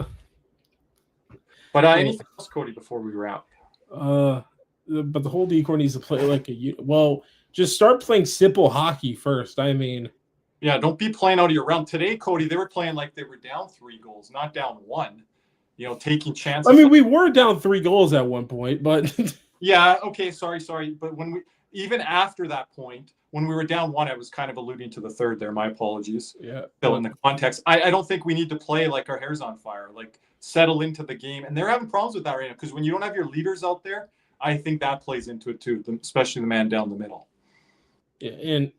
anything else, Cody, before we wrap?
But the whole decor needs to play like just start playing simple hockey first. I mean,
yeah, don't be playing out of your realm. Today, Cody, they were playing like they were down 3 goals, not down 1. Taking chances.
I mean, we were down 3 goals at one point, but
yeah, okay, sorry. But even after that point, when we were down 1, I was kind of alluding to the third there. My apologies.
Yeah.
Still in the context. I don't think we need to play like our hair's on fire, like settle into the game. And they're having problems with that right now because when you don't have your leaders out there, I think that plays into it too, especially the man down the middle.
Yeah, and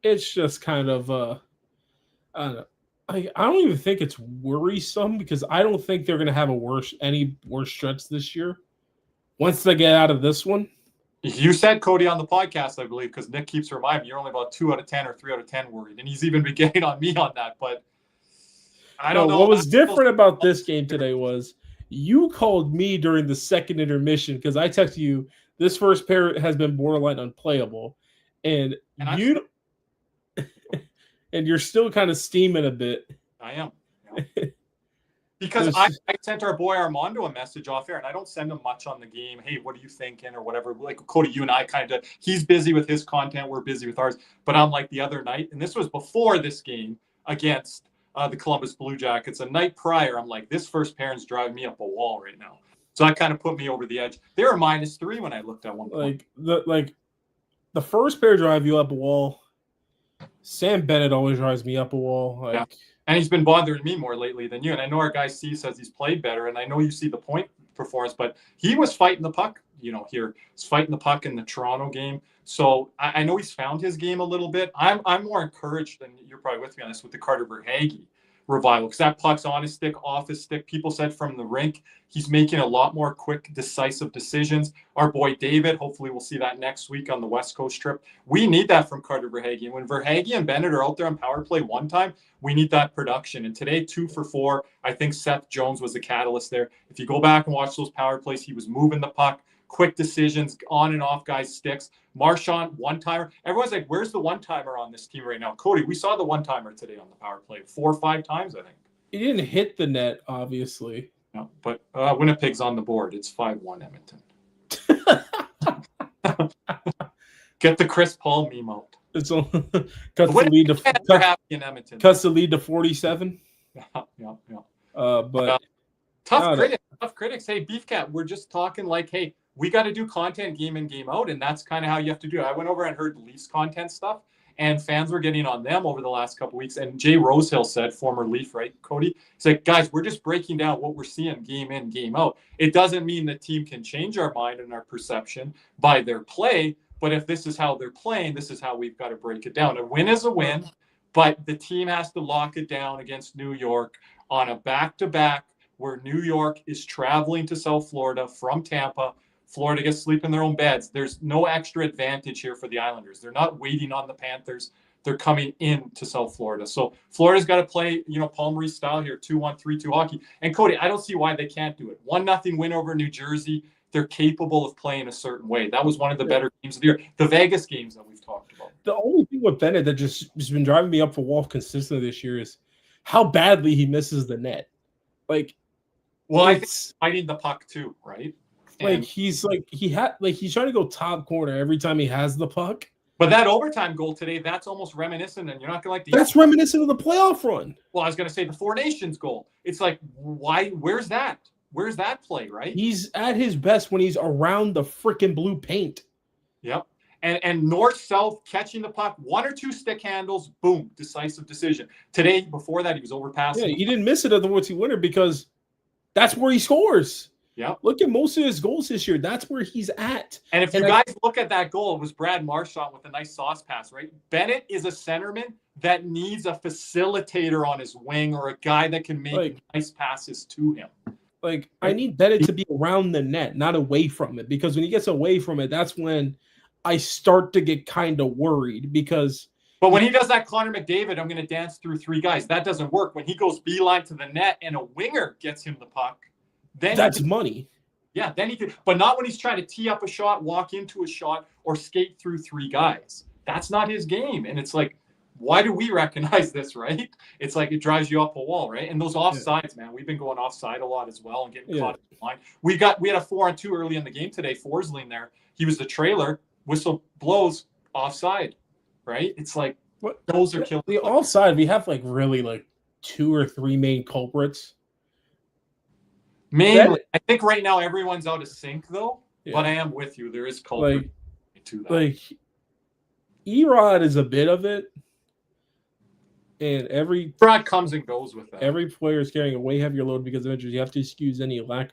it's just kind of I don't know. I don't even think it's worrisome because I don't think they're going to have any worse stretch this year once they get out of this one.
You said, Cody, on the podcast, I believe, because Nick keeps reminding me you're only about 2 out of 10 or 3 out of 10 worried, and he's even been getting on me on that. But I don't know.
What was different about this game today was you called me during the second intermission because I texted you this first pair has been borderline unplayable, and you're still kind of steaming a bit.
I am. Yeah. Because I sent our boy Armando a message off air, and I don't send him much on the game. Hey, what are you thinking or whatever? Like Cody, you and I kind of, he's busy with his content. We're busy with ours. But I'm like the other night, and this was before this game against the Columbus Blue Jackets. A night prior, I'm like, this first pair's driving me up a wall right now. So that kind of put me over the edge. They were -3 when I looked at one point.
The first pair drive you up a wall. Sam Bennett always drives me up a wall.
Yeah. And he's been bothering me more lately than you. And I know our guy C says he's played better. And I know you see the point performance, but he was fighting the puck, here. He's fighting the puck in the Toronto game. So I know he's found his game a little bit. I'm more encouraged, and you're probably with me on this, with the Carter Verhaeghe revival, because that puck's on his stick, off his stick. People said from the rink, he's making a lot more quick, decisive decisions. Our boy David, hopefully we'll see that next week on the West Coast trip. We need that from Carter Verhaeghe. And when Verhaeghe and Bennett are out there on power play one time, we need that production. And today, 2 for 4. I think Seth Jones was the catalyst there. If you go back and watch those power plays, he was moving the puck, quick decisions, on and off guys' sticks. Marchand, one-timer. Everyone's like, where's the one-timer on this team right now? Cody, we saw the one-timer today on the power play 4 or 5 times, I think.
He didn't hit the net, obviously.
No, but Winnipeg's on the board. It's 5-1 Edmonton. Get the Chris Paul meme out.
It's cuts the lead to 47.
Yeah.
But
tough critics. Hey, Beefcat, we're just talking like, hey, we got to do content game in, game out, and that's kind of how you have to do it. I went over and heard the Leafs content stuff, and fans were getting on them over the last couple of weeks. And Jay Rosehill said, former Leaf, right, Cody? He's like, guys, we're just breaking down what we're seeing game in, game out. It doesn't mean the team can change our mind and our perception by their play, but if this is how they're playing, this is how we've got to break it down. A win is a win, but the team has to lock it down against New York on a back-to-back where New York is traveling to South Florida from Tampa. Florida gets to sleep in their own beds. There's no extra advantage here for the Islanders. They're not waiting on the Panthers they're coming in to South Florida. So Florida's got to play, Paul Maurice style here, 2-1, 3-2 hockey. And Cody, I don't see why they can't do it. 1-0 win over New Jersey. They're capable of playing a certain way. That was one of the better games of the year. The Vegas games that we've talked about.
The only thing with Bennett that just has been driving me up the wall consistently this year is how badly he misses the net. Like,
well, I think fighting the puck too, right?
And he's trying to go top corner every time he has the puck.
But that overtime goal today, that's almost reminiscent, and you're not going to
That's reminiscent of the playoff run.
Well, I was going to say the Four Nations goal. It's like, why? Where's that? Where's that play, right?
He's at his best when he's around the freaking blue paint.
Yep. And north-south catching the puck, 1 or 2 stick handles, boom, decisive decision. Today, before that, he was overpassing.
Yeah, he didn't miss it at the Woodsy winner because that's where he scores.
Yeah.
Look at most of his goals this year. That's where he's at.
And if you guys look at that goal, it was Brad Marchand with a nice sauce pass, right? Bennett is a centerman that needs a facilitator on his wing or a guy that can make nice passes to him.
Like, I need Bennett to be around the net, not away from it, because when he gets away from it, that's when I start to get kind of worried because.
But when he does that Connor McDavid, I'm going to dance through 3 guys. That doesn't work. When he goes beeline to the net and a winger gets him the puck, then
that's money.
Yeah, then he could, but not when he's trying to tee up a shot, walk into a shot, or skate through 3 guys. That's not his game. And it's like, why do we recognize this, right? It's like it drives you up a wall, right? And those offsides, man, we've been going offside a lot as well and getting caught in the line. We had a 4-on-2 early in the game today. Forsling there. He was the trailer. Whistle blows, offside, right? It's like those are killing.
The offside, we have really 2 or 3 main culprits.
Mainly, I think right now everyone's out of sync though. Yeah. But I am with you. There is culprit to that.
Erod is a bit of it, and every
Erod comes and goes with that.
Every player is carrying a way heavier load because of injuries. You have to excuse any lack.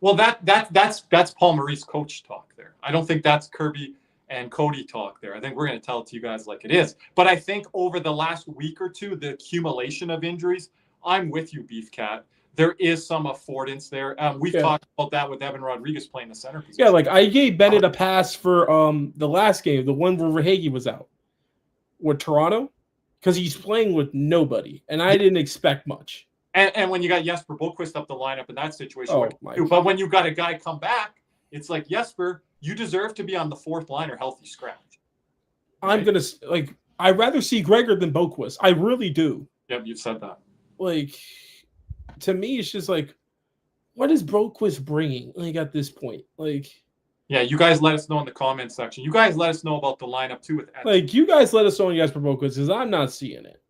Well, that's Paul Maurice coach talk there. I don't think that's Kirby and Cody talk there. I think we're going to tell it to you guys like it is. But I think over the last week or two, the accumulation of injuries, I'm with you, Beef Cat. There is some affordance there. We've talked about that with Evan Rodriguez playing the center position.
Yeah, I gave Bennett a pass for the last game, the one where Verhaeghe was out with Toronto, because he's playing with nobody, and I didn't expect much.
And when you got Jesper Boquist up the lineup in that situation, but when you got a guy come back, it's like, Jesper, you deserve to be on the 4th line or healthy scratch.
Right? I'm going to, I'd rather see Gregor than Boquist. I really do.
Yep, you've said that.
To me, it's just what is Boquist bringing? At this point,
yeah, you guys let us know in the comment section. You guys let us know about the lineup too with Ed.
You guys let us know on Jesper Boquist because I'm not seeing it.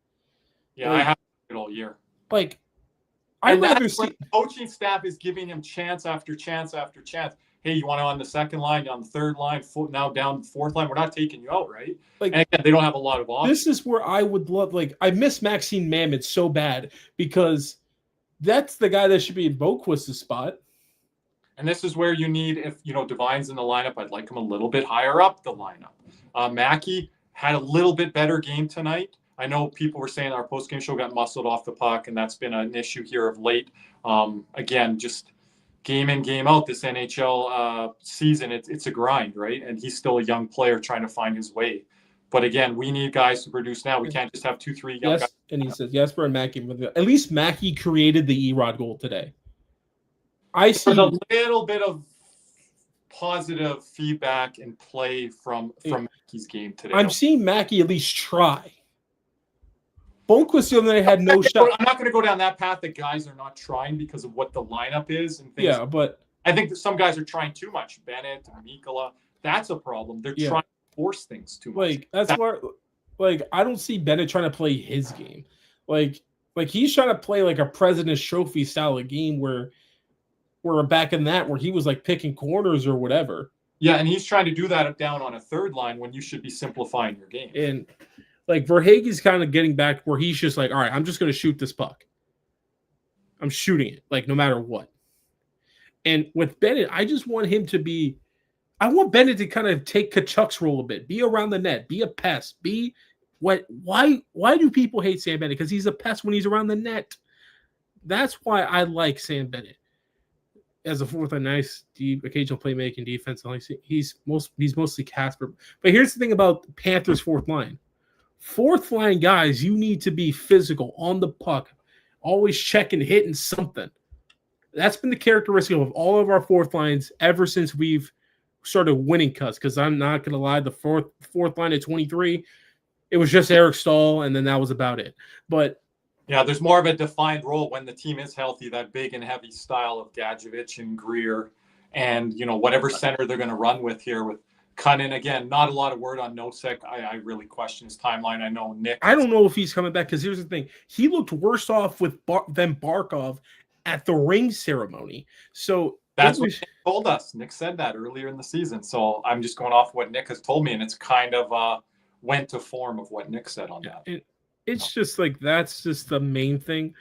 Yeah, I have it all year.
I'd rather see
the coaching staff is giving him chance after chance after chance. Hey, you want to on the 2nd line, on the 3rd line, now down the 4th line? We're not taking you out, right? And again, they don't have a lot of options.
This is where I would love. I miss Maxime Mamet so bad because that's the guy that should be in Boquist's spot.
And this is where you need, if Devine's in the lineup, I'd like him a little bit higher up the lineup. Mackey had a little bit better game tonight. I know people were saying our post-game show got muscled off the puck, and that's been an issue here of late. Again, just game in, game out, this NHL season, it's a grind, right? And he's still a young player trying to find his way. But again, we need guys to produce now. We can't just have 2-3 young guys.
And he says Jesper and Mackey. At least Mackey created the Erod goal today. I see
a little bit of positive feedback and play from Mackey's game today.
I'm seeing Mackey at least try. Boquist the other night had no shot.
I'm not going to go down that path that guys are not trying because of what the lineup is and things.
Yeah, but
I think that some guys are trying too much. Bennett and Mikkola, that's a problem. They're trying to force things too much.
That's where I don't see Bennett trying to play his game. He's trying to play a President's Trophy style of game where we're back in that where he was picking corners or whatever.
Yeah, and he's trying to do that down on a 3rd line when you should be simplifying your game.
And Verhaeghe's kind of getting back where he's just all right, I'm just going to shoot this puck. I'm shooting it no matter what. And with Bennett, I just want him to be. I want Bennett to kind of take Kachuk's role a bit, be around the net, be a pest, be what? Why do people hate Sam Bennett? Because he's a pest when he's around the net. That's why I like Sam Bennett as a 4th and nice deep, occasional playmaking defense. He's mostly Casper. But here's the thing about Panthers' 4th line: Fourth line guys, you need to be physical on the puck, always checking, hitting something. That's been the characteristic of all of our fourth lines ever since we've started winning cuts. Because I'm not going to lie, the fourth line at 23, it was just Eric Stahl, and then that was about it. But
yeah, there's more of a defined role when the team is healthy, that big and heavy style of Gadjevich and Greer and, whatever center they're going to run with here with Cunnin. Again, not a lot of word on Nosek. I really question his timeline. I know Nick.
I don't know if he's coming back because here's the thing. He looked worse off than Barkov at the ring ceremony. So
that's what Nick told us. Nick said that earlier in the season. So I'm just going off what Nick has told me, and it's kind of went to form of what Nick said on that.
It's just like that's just the main thing.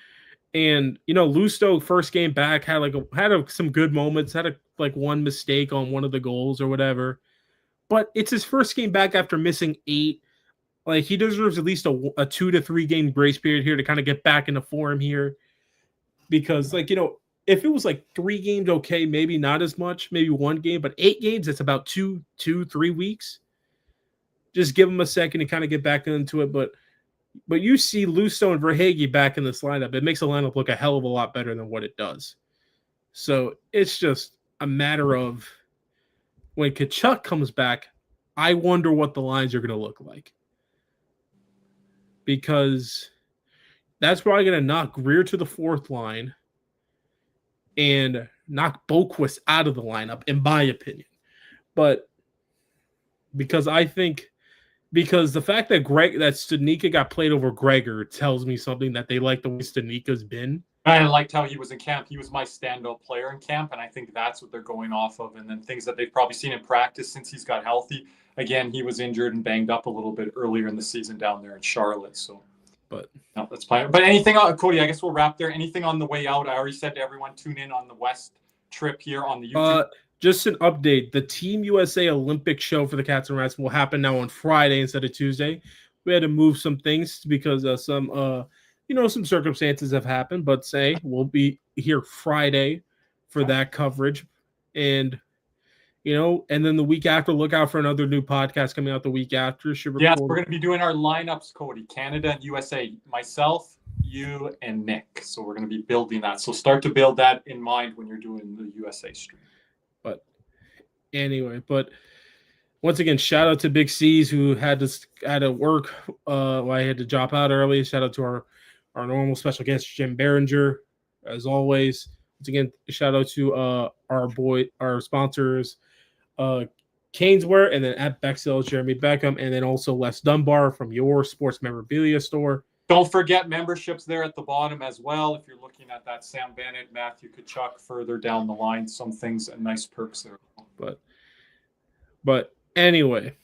And Lusto first game back had some good moments, had one mistake on one of the goals or whatever. But it's his first game back after missing 8. Like he deserves at least a 2 to 3 game grace period here to kind of get back into form here. Because if it was 3 games, okay, maybe not as much, maybe 1 game, but 8 games, it's about 3 weeks. Just give him a second to kind of get back into it. But you see Lusto and Verhaeghe back in this lineup. It makes the lineup look a hell of a lot better than what it does. So it's just a matter of when Tkachuk comes back, I wonder what the lines are going to look like. Because that's probably going to knock Greer to the fourth line and knock Boquist out of the lineup, in my opinion. But because the fact that Studnicka got played over Gregor tells me something that they like the way Studnicka's been.
I liked how he was in camp. He was my standout player in camp, and I think that's what they're going off of. And then things that they've probably seen in practice since he's got healthy. Again, he was injured and banged up a little bit earlier in the season down there in Charlotte. So, but no, that's fine. But anything, Cody? I guess we'll wrap there. Anything on the way out? I already said to everyone, tune in on the West trip here on the YouTube.
Just an update. The Team USA Olympic show for the Cats and Rats will happen now on Friday instead of Tuesday. We had to move some things because some circumstances have happened, but we'll be here Friday for that coverage. And, and then the week after, look out for another new podcast coming out the week after.
Yes, we're going to be doing our lineups, Cody, Canada and USA, myself, you, and Nick. So we're going to be building that. So start to build that in mind when you're doing the USA stream. But
anyway, once again, shout out to Big C's who had to work. I had to drop out early. Shout out to our normal special guest, Jim Behringer, as always. Once again, shout out to our sponsors, Caneswear, and then at Bexell's Jeremy Beckham, and then also Les Dunbar from your sports memorabilia store.
Don't forget memberships there at the bottom as well. If you're looking at that Sam Bennett, Matthew Tkachuk further down the line, some things and nice perks there.
But anyway,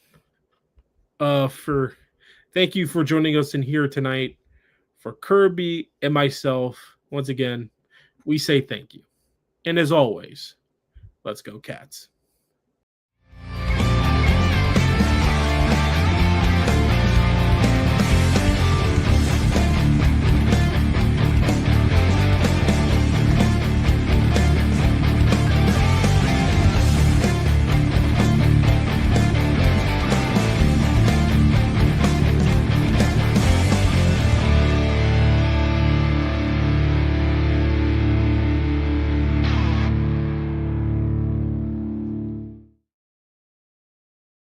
thank you for joining us in here tonight. For Kirby and myself, once again, we say thank you. And as always, let's go Cats.